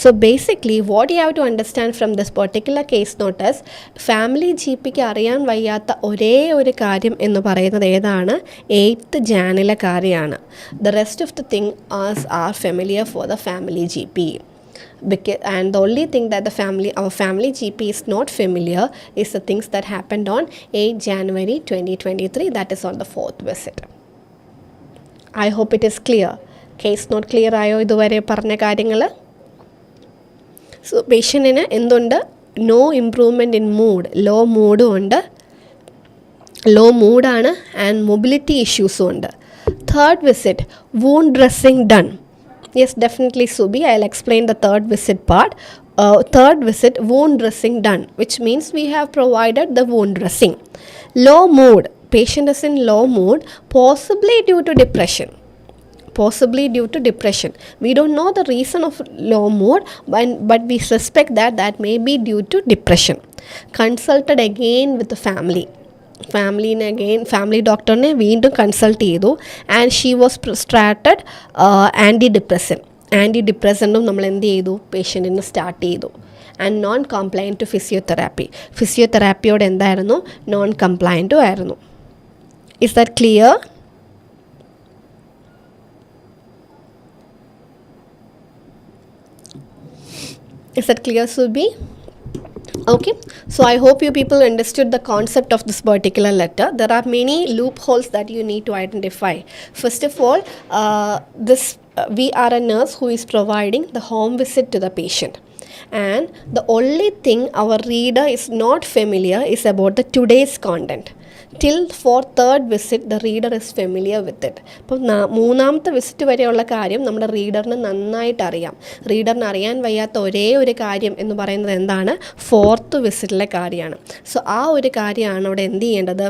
So basically what you have to understand from this particular case note is family GPക്ക് അറിയാൻ വയ്യാത്ത ഒരേ ഒരു കാര്യം എന്ന് പറയുന്നത് ഏതാണ്, 8th Janലെ കാര്യമാണ്. The rest of the thing are familiar for the family GP. And the only thing that our family GP is not familiar is the things that happened on 8 January 2023, that is on the 4th visit. I hope it is clear. Case not clear ആയോ ഇതുവരെ പറഞ്ഞ കാര്യങ്ങൾ? So പേഷ്യൻറ്റിന് എന്തുണ്ട്, no improvement in mood, low മൂഡും ഉണ്ട്, low മൂഡാണ് and mobility ഇഷ്യൂസും ഉണ്ട്. Third visit, wound dressing done. Yes, definitely Subi, I will explain the third visit part. Third visit, wound dressing done, which means we have provided the wound dressing. Low mood, patient is in low mood, possibly due to depression. Possibly due to depression. We don't know the reason of low mood, but we suspect that may be due to depression. Consulted again with the family. Family doctor ne veendum consult ചെയ്തു and she was prescribed antidepressant നമ്മൾ എന്ത് ചെയ്തു, പേഷ്യൻറ്റിന് start ചെയ്തു. And non compliant to ഫിസിയോതെറാപ്പിയോട് എന്തായിരുന്നു, non കംപ്ലയൻറ്റും ആയിരുന്നു. Is that clear? Is that clear, Subi? Okay, so I hope you people understood the concept of this particular letter. There are many loopholes that you need to identify. First of all, we are a nurse who is providing the home visit to the patient. And the only thing our reader is not familiar is about the today's content. Till for third visit the reader is familiar with it. അപ്പോൾ മൂന്നാമത്തെ visit വരെയുള്ള കാര്യം നമ്മുടെ റീഡറിന് നന്നായിട്ട് അറിയാം. റീഡറിന് അറിയാൻ വയ്യാത്ത ഒരേ ഒരു കാര്യം എന്ന് പറയുന്നത് എന്താണ്, ഫോർത്ത് വിസിറ്റിലെ കാര്യമാണ്. സോ ആ ഒരു കാര്യമാണ് അവിടെ എന്ത് ചെയ്യേണ്ടത്,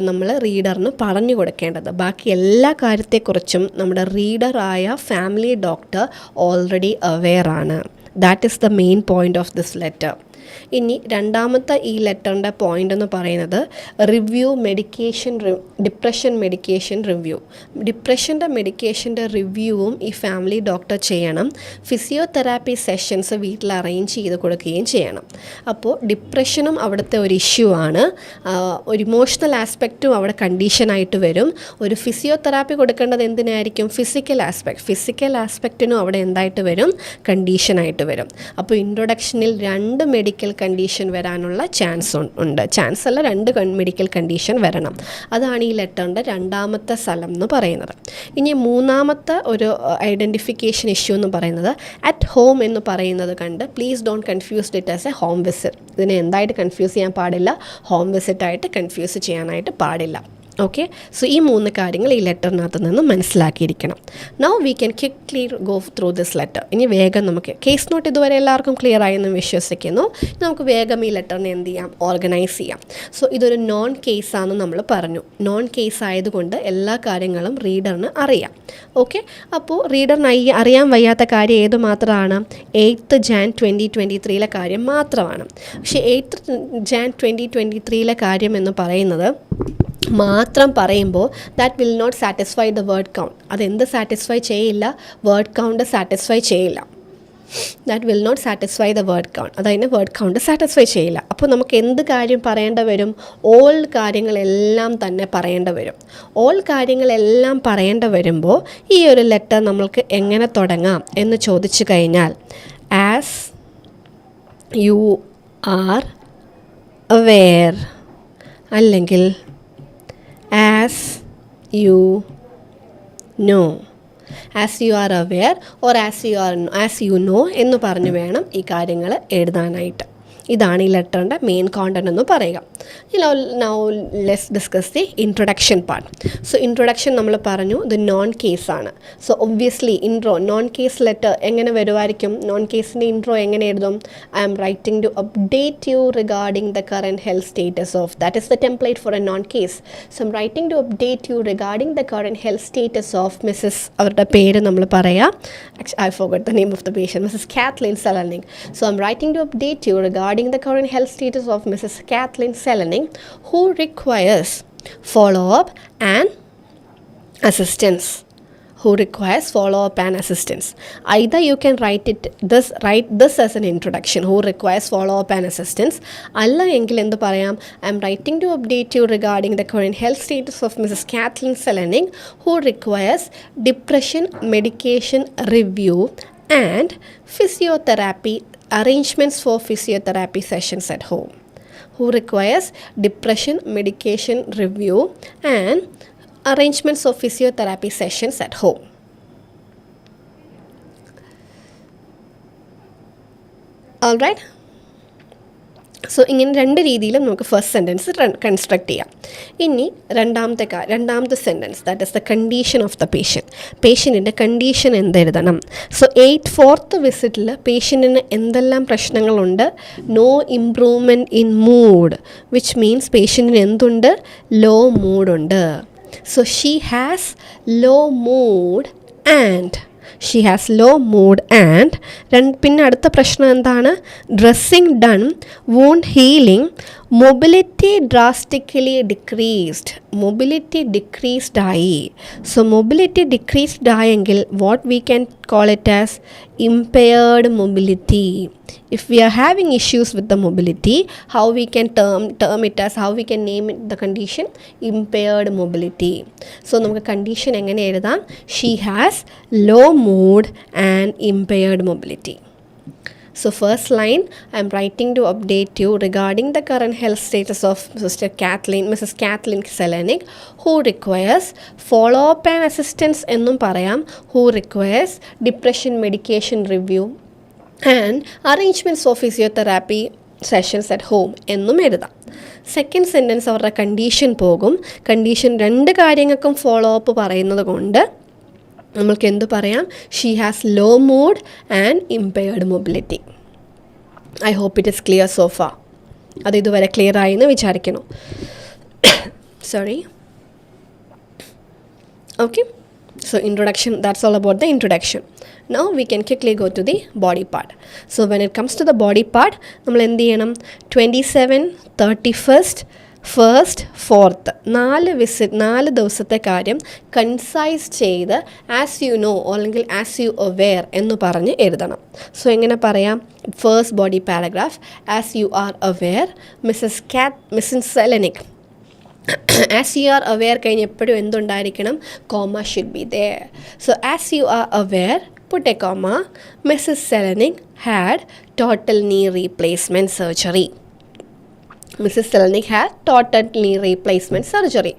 നമ്മൾ റീഡറിന് പറഞ്ഞു കൊടുക്കേണ്ടത്. ബാക്കി എല്ലാ കാര്യത്തെക്കുറിച്ചും നമ്മുടെ റീഡറായ ഫാമിലി ഡോക്ടർ ഓൾറെഡി അവെയർ ആണ്. That is the main point of this letter. ഇനി രണ്ടാമത്തെ ഈ ലെറ്ററിൻ്റെ പോയിൻ്റ് എന്ന് പറയുന്നത് റിവ്യൂ ഡിപ്രഷൻ മെഡിക്കേഷൻ റിവ്യൂ. ഡിപ്രഷൻ്റെ മെഡിക്കേഷൻ്റെ റിവ്യൂവും ഈ ഫാമിലി ഡോക്ടർ ചെയ്യണം. ഫിസിയോതെറാപ്പി സെഷൻസ് വീട്ടിൽ അറേഞ്ച് ചെയ്ത് കൊടുക്കുകയും ചെയ്യണം. അപ്പോൾ ഡിപ്രഷനും അവിടുത്തെ ഒരു ഇഷ്യൂ ആണ്. ഒരു ഇമോഷണൽ ആസ്പെക്റ്റും അവിടെ കണ്ടീഷനായിട്ട് വരും. ഒരു ഫിസിയോതെറാപ്പി കൊടുക്കേണ്ടത് എന്തിനായിരിക്കും? ഫിസിക്കൽ ആസ്പെക്റ്റിനും അവിടെ എന്തായിട്ട് വരും? കണ്ടീഷനായിട്ട് വരും. അപ്പോൾ ഇൻട്രൊഡക്ഷനിൽ 2 മെഡിക്കൽ കണ്ടീഷൻ വരാനുള്ള ചാൻസ് ഉണ്ട്. ചാൻസ് അല്ല, 2 മെഡിക്കൽ കണ്ടീഷൻ വരണം. അതാണ് ഈ ലെറ്ററിൻ്റെ രണ്ടാമത്തെ സ്ഥലം എന്ന് പറയുന്നത്. ഇനി മൂന്നാമത്തെ ഒരു ഐഡൻറ്റിഫിക്കേഷൻ ഇഷ്യൂ എന്ന് പറയുന്നത് അറ്റ് ഹോം എന്ന് പറയുന്നത് കണ്ട് please don't confuse it as a home visit. ഇതിനെ എന്തായിട്ട് കൺഫ്യൂസ് ചെയ്യാൻ പാടില്ല? ഹോം വിസിറ്റായിട്ട് കൺഫ്യൂസ് ചെയ്യാനായിട്ട് പാടില്ല. ഓക്കെ, സോ ഈ 3 കാര്യങ്ങൾ ഈ ലെറ്ററിനകത്ത് നിന്ന് മനസ്സിലാക്കിയിരിക്കണം. Now we can quickly go through this letter. ഇനി വേഗം നമുക്ക് കേസ് നോട്ട് ഇതുവരെ എല്ലാവർക്കും ക്ലിയർ ആയെന്ന് വിശ്വസിക്കുന്നു. നമുക്ക് വേഗം ഈ ലെറ്ററിനെ എന്ത് ചെയ്യാം? ഓർഗനൈസ് ചെയ്യാം. സോ ഇതൊരു നോൺ കേസാണെന്ന് നമ്മൾ പറഞ്ഞു. നോൺ കേസ് ആയതുകൊണ്ട് എല്ലാ കാര്യങ്ങളും റീഡറിന് അറിയാം. ഓക്കെ, അപ്പോൾ റീഡറിന് അറിയാൻ വയ്യാത്ത കാര്യം ഏത് മാത്രമാണ്? 8th Jan 2023 കാര്യം മാത്രമാണ്. പക്ഷേ 8th Jan 2023 കാര്യം എന്ന് പറയുന്നത് മാത്രം പറയുമ്പോൾ that will not satisfy the word count. അതെന്ത് സാറ്റിസ്ഫൈ ചെയ്യില്ല? വേർഡ് കൗണ്ട് സാറ്റിസ്ഫൈ ചെയ്യില്ല. That will not satisfy the word count. അതതിന് വേർഡ് കൗണ്ട് സാറ്റിസ്ഫൈ ചെയ്യില്ല. അപ്പോൾ നമുക്ക് എന്ത് കാര്യം പറയേണ്ട വരും? ഓൾ കാര്യങ്ങളെല്ലാം തന്നെ പറയേണ്ട വരും. ഓൾ കാര്യങ്ങളെല്ലാം പറയേണ്ട വരുമ്പോൾ ഈ ഒരു ലെറ്റർ നമ്മൾക്ക് എങ്ങനെ തുടങ്ങാം എന്ന് ചോദിച്ചു കഴിഞ്ഞാൽ ആസ് യു ആർ അവെയർ, അല്ലെങ്കിൽ as you know, as you are aware or as you know എന്ന് പറഞ്ഞു വേണം ഈ കാര്യങ്ങൾ എഴുതാനായിട്ട്. ഇതാണ് ഈ ലെറ്ററിൻ്റെ മെയിൻ കോണ്ടന്റ് എന്ന് പറയുക. Now let's discuss the introduction part. So introduction നമ്മൾ പറഞ്ഞു ഇത് നോൺ കേസാണ്. So obviously known case letter എങ്ങനെ വരുമായിരിക്കും? നോൺ കേസിൻ്റെ ഇൻട്രോ എങ്ങനെ എഴുതും? I am writing to update you regarding the current health status of, that is the template for a known case. So I M writing to update you regarding the current health status of Mrs, അവരുടെ പേര് നമ്മൾ പറയാം. I forgot the name of the patient, Mrs Kathleen Selening. So I M writing to update you regarding the current health status of Mrs. Kathleen Selening, who requires follow-up and assistance. Either you can write this as an introduction, who requires follow-up and assistance. Alla engil endu parayam, I am writing to update you regarding the current health status of Mrs. Kathleen Selening, who requires depression medication review and physiotherapy arrangements for physiotherapy sessions at home. Who requires depression medication review and arrangements of physiotherapy sessions at home. All right. So ഇങ്ങനെ 2 രീതിയിലും നമുക്ക് first sentence construct ചെയ്യാം. ഇനി രണ്ടാമത്തെ sentence, that is the condition of the പേഷ്യൻറ്റിൻ്റെ condition എന്തെഴുതണം? So 4th വിസിറ്റിൽ പേഷ്യൻറ്റിന് എന്തെല്ലാം പ്രശ്നങ്ങളുണ്ട്? No improvement in mood, which means പേഷ്യൻറ്റിന് എന്തുണ്ട്? ലോ മൂഡുണ്ട്. So she has low mood and പിന്നെ അടുത്ത പ്രശ്നം എന്താണ്? Dressing done, wound healing, mobility drastically decreased ആയി. സോ മൊബിലിറ്റി ഡിക്രീസ്ഡ് ആയെങ്കിൽ what we can call it as impaired mobility. If we are having issues with the mobility, how we can term it as, how we can name it, the condition impaired mobility. So നമുക്ക് condition എങ്ങനെ എഴുതാം? She has low mood and impaired mobility. So first line, I am writing to update you regarding the current health status of Mrs. Kathleen Selening, who requires follow-up and assistance എന്നും പറയാം. Who requires depression medication review and arrangements for physiotherapy sessions at home എന്നും എഴുതാം. Second sentence അവരുടെ condition പോകും. Condition 2 കാര്യങ്ങൾക്കും follow up പറയുന്നത് കൊണ്ട് നമ്മൾക്ക് എന്തു പറയാം? She has low mood and impaired mobility. I hope it is clear so far. അത് ഇതുവരെ ക്ലിയർ ആയി എന്ന് വിചാരിക്കുന്നു. Sorry. Okay, So introduction, that's all about the introduction. Now we can quickly go to the body part. So when it comes to the body part, നമ്മൾ എന്ത് ചെയ്യണം? 27, 31st, 1st, 4th 4 ദിവസത്തെ കാര്യം കൺസൈസ് ചെയ്ത് as you know അല്ലെങ്കിൽ as you aware എന്ന് പറഞ്ഞ് എഴുതണം. സോ എങ്ങനെ പറയാം? First body paragraph, as you are aware Mrs Selenik. As you are aware കഴിഞ്ഞ് എപ്പോഴും എന്തുണ്ടായിരിക്കണം? Comma should be there. So as you are aware, put a comma, Mrs. Selenik had total knee replacement surgery. Mrs. Selenik had total knee replacement surgery.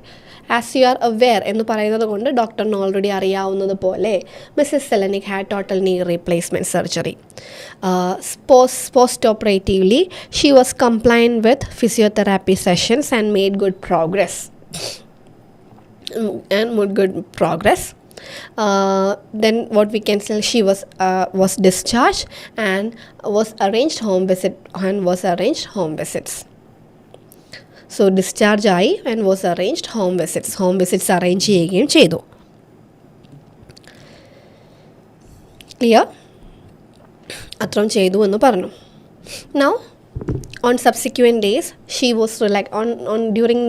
As you are aware എന്ന് പറയുന്നത് കൊണ്ട് ഡോക്ടറിന് already അറിയാവുന്നത് പോലെ Mrs Selenik had total knee replacement surgery. Post operatively she was compliant with physiotherapy sessions and made good progress. Then what we can say, she was discharged and was arranged home visits. So discharge ആയി and was arranged home visits arrange ചെയ്യുകയും ചെയ്തു. Clear? അത്രയും ചെയ്തു എന്ന് പറഞ്ഞു. Now on subsequent days, she was during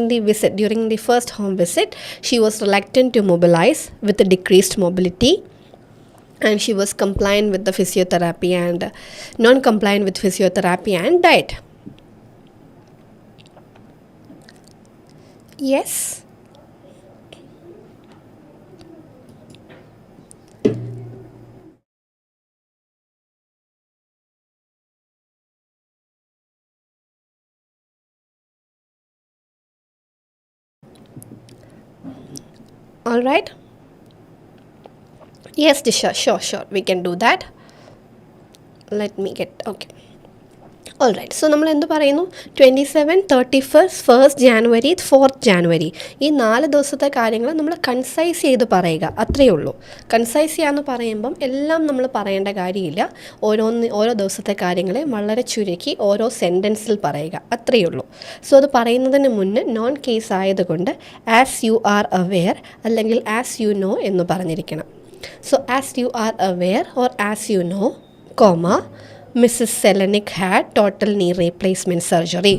the first home visit, she was reluctant to mobilize with a decreased mobility, and she was compliant with the physiotherapy and non-compliant with physiotherapy and diet. Yes. All right. Yes, Disha, sure, we can do that. Let me get, okay. All right, so നമ്മൾ എന്ത് പറയുന്നു? 27, 31st, 1st January, 4th January ഈ 4 ദിവസത്തെ കാര്യങ്ങൾ നമ്മൾ concise ചെയ്ത് പറയുക, അത്രയേ ഉള്ളൂ. കൺസൈസ് ചെയ്യാന്ന് പറയുമ്പം എല്ലാം നമ്മൾ പറയേണ്ട കാര്യമില്ല. ഓരോ ദിവസത്തെ കാര്യങ്ങളെ വളരെ ചുരുക്കി ഓരോ സെൻറ്റൻസിൽ പറയുക, അത്രയേ ഉള്ളൂ. സോ അത് പറയുന്നതിന് മുന്നേ നോൺ കേസ് ആയതുകൊണ്ട് ആസ് യു ആർ അവെയർ അല്ലെങ്കിൽ ആസ് യു നോ എന്ന് പറഞ്ഞിരിക്കണം. So as you are aware or as you know, comma, Mrs. Selenik had total knee replacement surgery.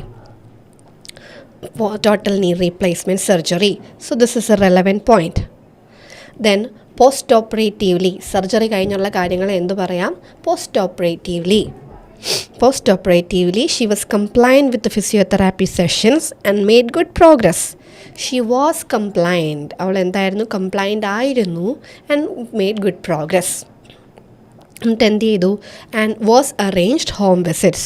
So this is a relevant point. Then post-operatively, surgery കഴിഞ്ഞുള്ള കാര്യങ്ങൾ എന്ത് പറയാം? Post-operatively, she was compliant with the physiotherapy sessions and made good progress. She was compliant. അവൾ എന്തായിരുന്നു? compliant ആയിരുന്നു and made good progress. എന്നിട്ട് എന്ത് ചെയ്തു? and was arranged home visits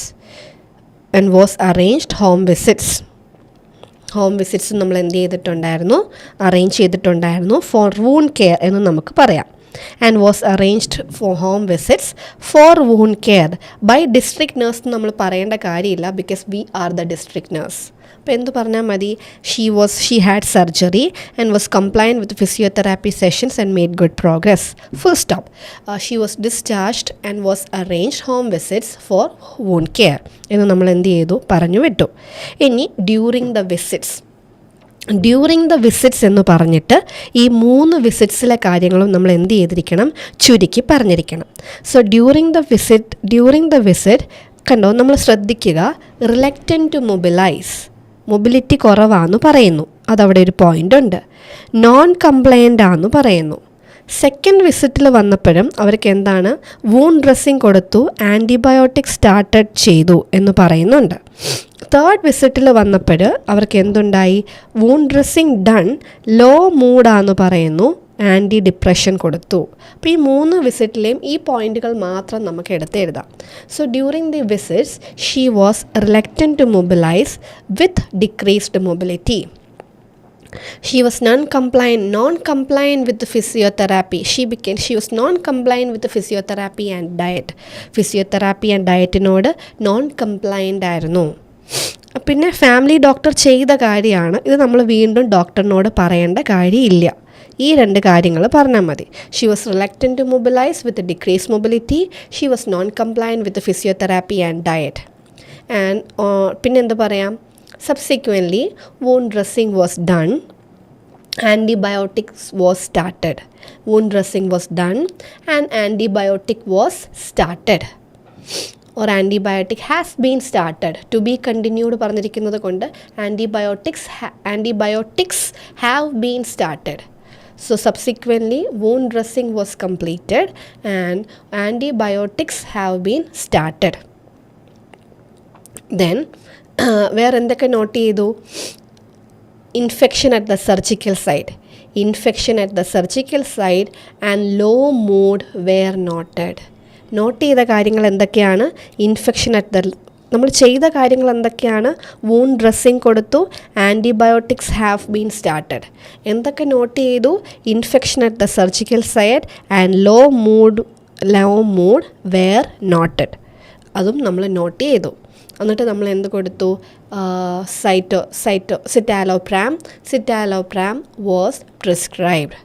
നമ്മൾ എന്ത് ചെയ്തിട്ടുണ്ടായിരുന്നു? അറേഞ്ച് ചെയ്തിട്ടുണ്ടായിരുന്നു. for wound care എന്ന് നമുക്ക് പറയാം. and was arranged for home visits for wound care by district nurse നമ്മൾ പറയേണ്ട കാര്യമില്ല because we are the district nurse. അപ്പോൾ എന്ത് പറഞ്ഞാൽ മതി? she had surgery and was compliant with physiotherapy sessions and made good progress. Full stop. She was discharged and was arranged home visits for wound care എന്ന് നമ്മൾ എന്ത് ചെയ്തു? പറഞ്ഞു വിട്ടു. ഇനി ഡ്യൂറിങ് ദ വിസിറ്റ്സ് എന്ന് പറഞ്ഞിട്ട് ഈ 3 വിസിറ്റ്സിലെ കാര്യങ്ങളും നമ്മൾ എന്ത് ചെയ്തിരിക്കണം? ചുരുക്കി പറഞ്ഞിരിക്കണം. സോ ഡ്യൂറിങ് ദ വിസിറ്റ് കണ്ടോ, നമ്മൾ ശ്രദ്ധിക്കുക, റിലക്റ്റൻറ്റ് ടു മൊബിലിറ്റി കുറവാന്ന് പറയുന്നു, അതവിടെ ഒരു പോയിൻ്റ് ഉണ്ട്. നോൺ കംപ്ലയൻ്റ് ആണെന്ന് പറയുന്നു. സെക്കൻഡ് വിസിറ്റിൽ വന്നപ്പോഴും അവർക്ക് എന്താണ്? വൂണ്ട് ഡ്രസ്സിങ് കൊടുത്തു, ആൻറ്റിബയോട്ടിക് സ്റ്റാർട്ടഡ് ചെയ്തു എന്ന് പറയുന്നുണ്ട്. തേർഡ് വിസിറ്റിൽ വന്നപ്പോൾ അവർക്ക് എന്തുണ്ടായി? വൂണ്ട് ഡ്രസ്സിങ് ഡൺ, ലോ മൂഡാന്ന് പറയുന്നു, ആൻറ്റി ഡിപ്രഷൻ കൊടുത്തു. അപ്പോൾ ഈ 3 വിസിറ്റിലെയും ഈ പോയിന്റുകൾ മാത്രം നമുക്ക് എടുത്തെഴുതാം. So during the visits she was reluctant to mobilise with decreased mobility. She was non-compliant with the physiotherapy. She was non-compliant with the physiotherapy and diet. Physiotherapy and dietനോട് non-compliant ആയിരുന്നു. പിന്നെ ഫാമിലി ഡോക്ടർ ചെയ്ത കാര്യമാണ് ഇത്, നമ്മൾ വീണ്ടും ഡോക്ടറിനോട് പറയേണ്ട കാര്യമില്ല. ഈ 2 കാര്യങ്ങൾ പറഞ്ഞാൽ മതി. She was reluctant to mobilise with decrease mobility. She was non-compliant with the physiotherapy and diet. And പിന്നെന്ത് പറയാം? Subsequently, wound dressing was done antibiotics was started. Wound dressing was done and antibiotic was started. Or antibiotic has been started. To be continued പറഞ്ഞിരിക്കുന്നത് കൊണ്ട് antibiotics have been started. So subsequently wound dressing was completed and antibiotics have been started. Then വേറെ എന്തൊക്കെ note ചെയ്തു? Infection at the surgical site. Infection at the surgical site and low mood were noted. Note ചെയ്ത കാര്യങ്ങൾ എന്തൊക്കെയാണ്? Infection at the നമ്മൾ ചെയ്ത കാര്യങ്ങൾ എന്തൊക്കെയാണ്? വൂണ്ട് ഡ്രസ്സിങ് കൊടുത്തു, ആൻറ്റിബയോട്ടിക്സ് ഹാവ് ബീൻ സ്റ്റാർട്ടഡ്. എന്തൊക്കെ നോട്ട് ചെയ്തു? Infection at the surgical site and low mood were noted. അതും നമ്മൾ നോട്ട് ചെയ്തു. എന്നിട്ട് നമ്മൾ എന്ത് കൊടുത്തു? Citalopram was prescribed.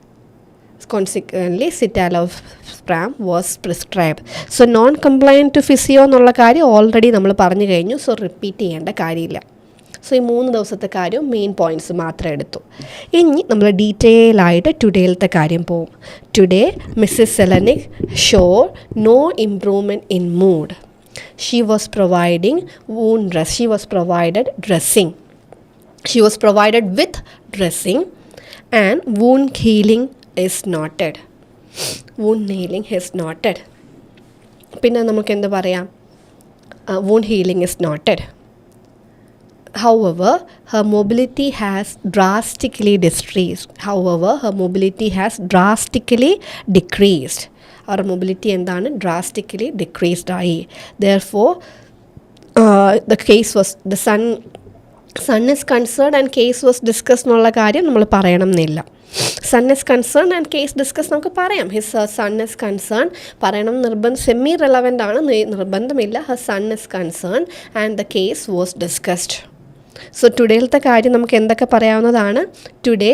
Consequently citalopram was prescribed. So non compliant to physio എന്നുള്ള കാര്യം ഓൾറെഡി നമ്മൾ പറഞ്ഞു കഴിഞ്ഞു. സോ റിപ്പീറ്റ് ചെയ്യേണ്ട കാര്യമില്ല. സോ ഈ 3 ദിവസത്തെ കാര്യം മെയിൻ പോയിൻറ്റ്സ് മാത്രം എടുത്തു. ഇനി നമ്മൾ ഡീറ്റെയിൽ ആയിട്ട് ടുഡേയിലത്തെ കാര്യം പോവും. Today Mrs Selenik show no improvement in mood. She was provided dressing. She was provided with dressing and wound healing is noted. Wound healing is noted. പിന്നെ നമുക്ക് എന്ത് പറയാം? Wound healing is noted. However, her mobility has drastically decreased. Our mobility എന്താണ്? Drastically decreased ആയി. Therefore, the son is concerned and case was discussed എന്നുള്ള കാര്യം നമ്മൾ പറയണം എന്നില്ല. Son is concerned and case discussed നമുക്ക് പറയാം. His son is concerned പറയണം സെമി റെലവൻ്റ് ആണ്, നിർബന്ധമില്ല. Her son is concerned and the case was discussed. So ടുഡേയിലത്തെ കാര്യം നമുക്ക് എന്തൊക്കെ പറയാവുന്നതാണ്? Today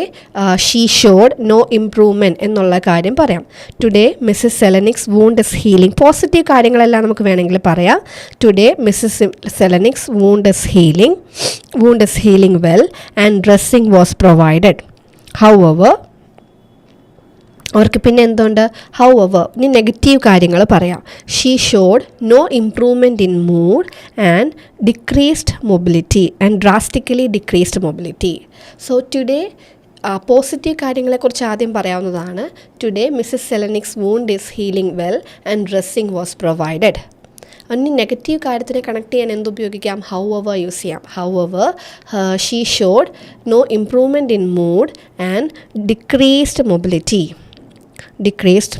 she showed no improvement എന്നുള്ള കാര്യം പറയാം. Today Mrs Selenik's wound is healing. Positive കാര്യങ്ങളെല്ലാം നമുക്ക് വേണമെങ്കിൽ പറയാം. Today Mrs Selenik's wound is healing well and dressing was provided. However അവർക്ക് പിന്നെ എന്തുണ്ട്? ഹൗവർ ഇനി നെഗറ്റീവ് കാര്യങ്ങൾ പറയാം. She showed no improvement in mood and decreased mobility and drastically decreased mobility. So today positive കാര്യങ്ങളെക്കുറിച്ച് ആദ്യം പറയാവുന്നതാണ്. Today Mrs Selenik's wound is healing well and dressing was provided. ഇനി നെഗറ്റീവ് കാര്യത്തിനെ കണക്ട് ചെയ്യാൻ എന്തുപയോഗിക്കാം? ഹൗവർ യൂസ് ചെയ്യാം. However she showed no improvement in mood and decreased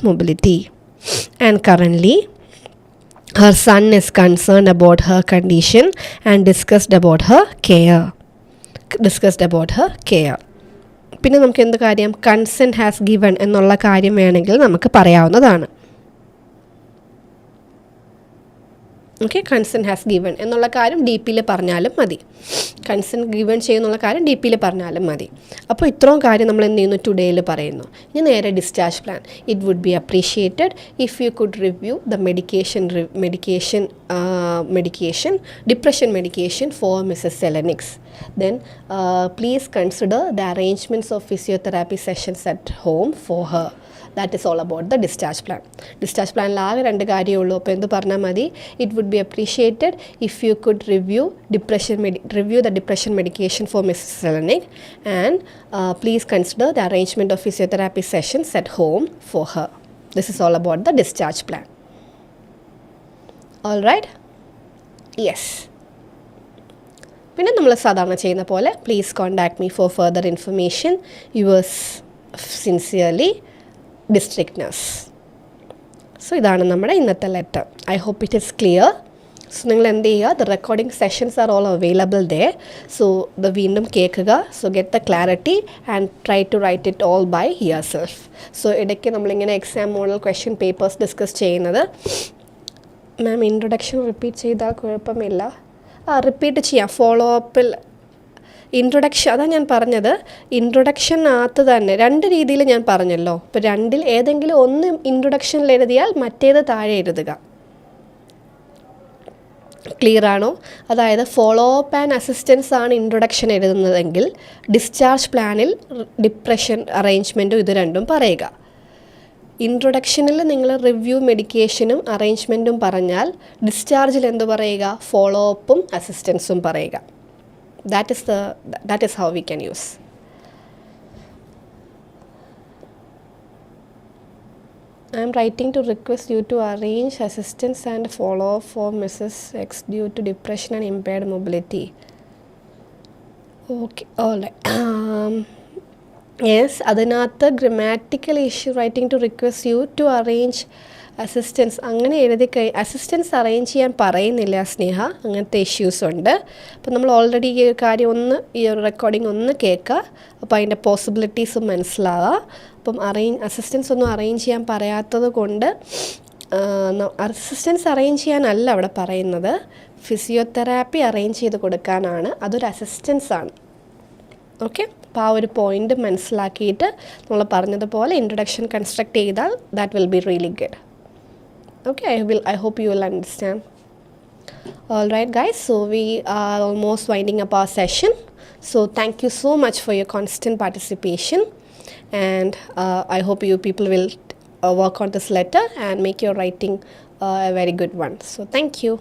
mobility and currently her son is concerned about her condition and discussed about her care. പിന്നെ നമുക്ക് എന്ത് കാര്യം? Consent has given എന്നുള്ള കാര്യം വേണമെങ്കിൽ നമുക്ക് പറയാവുന്നതാണ്. ഓക്കെ, കൺസെൻറ്റ് ഹാസ് ഗിവൺ എന്നുള്ള കാര്യം ഡി പിയിൽ പറഞ്ഞാലും മതി. കൺസെൻറ്റ് ഗിവൺ ചെയ്യുന്നുള്ള കാര്യം ഡി പിയിൽ പറഞ്ഞാലും മതി. അപ്പോൾ ഇത്രയും കാര്യം നമ്മൾ എന്ത് ചെയ്യുന്നു? ടുഡേയിൽ പറയുന്നു. ഇനി നേരെ discharge plan. It would be appreciated if you could review the depression medication for Mrs. Selenix. Then please consider the arrangements of physiotherapy sessions at home for her. That is all about the discharge plan. Discharge plan laage rendu കാര്യമുള്ളൂ. അപ്പോൾ എന്ത് പറഞ്ഞാൽ മതി? It would be appreciated if you could review the depression medication for Mrs. Selenik and please consider the arrangement of physiotherapy sessions at home for her. This is all about the discharge plan. All right? Yes. പിന്നെ നമ്മൾ സാധാരണ ചെയ്യുന്ന പോലെ please contact me for further information. Yours sincerely, district nurse. So ഇതാണ് നമ്മുടെ ഇന്നത്തെ letter. I hope it is clear. So നിങ്ങൾ എന്ത് ചെയ്യുക? The recording sessions are all available there. So വീണ്ടും കേൾക്കുക. So get the clarity and try to write it all by yourself. So ഇടയ്ക്ക് നമ്മളിങ്ങനെ exam model question papers discuss ചെയ്യുന്നത്. മാം introduction repeat ചെയ്താൽ കുഴപ്പമില്ല. റിപ്പീറ്റ് ചെയ്യാം. ഫോളോ അപ്പിൽ ഇൻട്രൊഡക്ഷൻ അതാണ് ഞാൻ പറഞ്ഞത്. ഇൻട്രൊഡക്ഷനകത്ത് തന്നെ 2 രീതിയിൽ ഞാൻ പറഞ്ഞല്ലോ. ഇപ്പോൾ 2-ൽ ഏതെങ്കിലും ഒന്ന് ഇൻട്രൊഡക്ഷനിൽ എഴുതിയാൽ മറ്റേത് താഴെ എഴുതുക. ക്ലിയർ ആണോ? അതായത് ഫോളോ അപ്പ് ആൻഡ് അസിസ്റ്റൻസ് ആണ് ഇൻട്രൊഡക്ഷൻ എഴുതുന്നതെങ്കിൽ ഡിസ്ചാർജ് പ്ലാനിൽ ഡിപ്രഷൻ അറേഞ്ച്മെൻറ്റും ഇത് രണ്ടും പറയുക. ഇൻട്രൊഡക്ഷനിൽ നിങ്ങൾ റിവ്യൂ മെഡിക്കേഷനും അറേഞ്ച്മെൻറ്റും പറഞ്ഞാൽ ഡിസ്ചാർജിൽ എന്ത് പറയുക? ഫോളോ അപ്പും അസിസ്റ്റൻസും പറയുക. that is how we can use. I am writing to request you to arrange assistance and follow-up for Mrs. X due to depression and impaired mobility. Okay, all right. Yes, അതിനകത്ത് grammatical issue writing to request you to arrange assistance അങ്ങനെ എഴുതി assistance arrange ചെയ്യാൻ പറയുന്നില്ല സ്നേഹ. അങ്ങനത്തെ issues ഉണ്ട്. അപ്പം നമ്മൾ already ഈ ഒരു കാര്യം ഈ ഒരു റെക്കോർഡിംഗ് ഒന്ന് കേൾക്കുക. അപ്പോൾ അതിൻ്റെ പോസിബിലിറ്റീസ് മനസ്സിലാവുക. അപ്പം അസിസ്റ്റൻസ് ഒന്നും അറേഞ്ച് ചെയ്യാൻ പറയാത്തത് കൊണ്ട് അസിസ്റ്റൻസ് അറേഞ്ച് ചെയ്യാനല്ല അവിടെ പറയുന്നത്, ഫിസിയോതെറാപ്പി അറേഞ്ച് ചെയ്ത് കൊടുക്കാനാണ്. അതൊരു അസിസ്റ്റൻസ് ആണ്. ഓക്കെ, അപ്പോൾ ആ ഒരു പോയിൻ്റ് മനസ്സിലാക്കിയിട്ട് നമ്മൾ പറഞ്ഞതുപോലെ ഇൻട്രൊഡക്ഷൻ കൺസ്ട്രക്ട് ചെയ്താൽ that will be really good. Okay, I hope you will understand. All right guys, so we are almost winding up our session. So thank you so much for your constant participation, and I hope you people will work on this letter and make your writing a very good one. So thank you.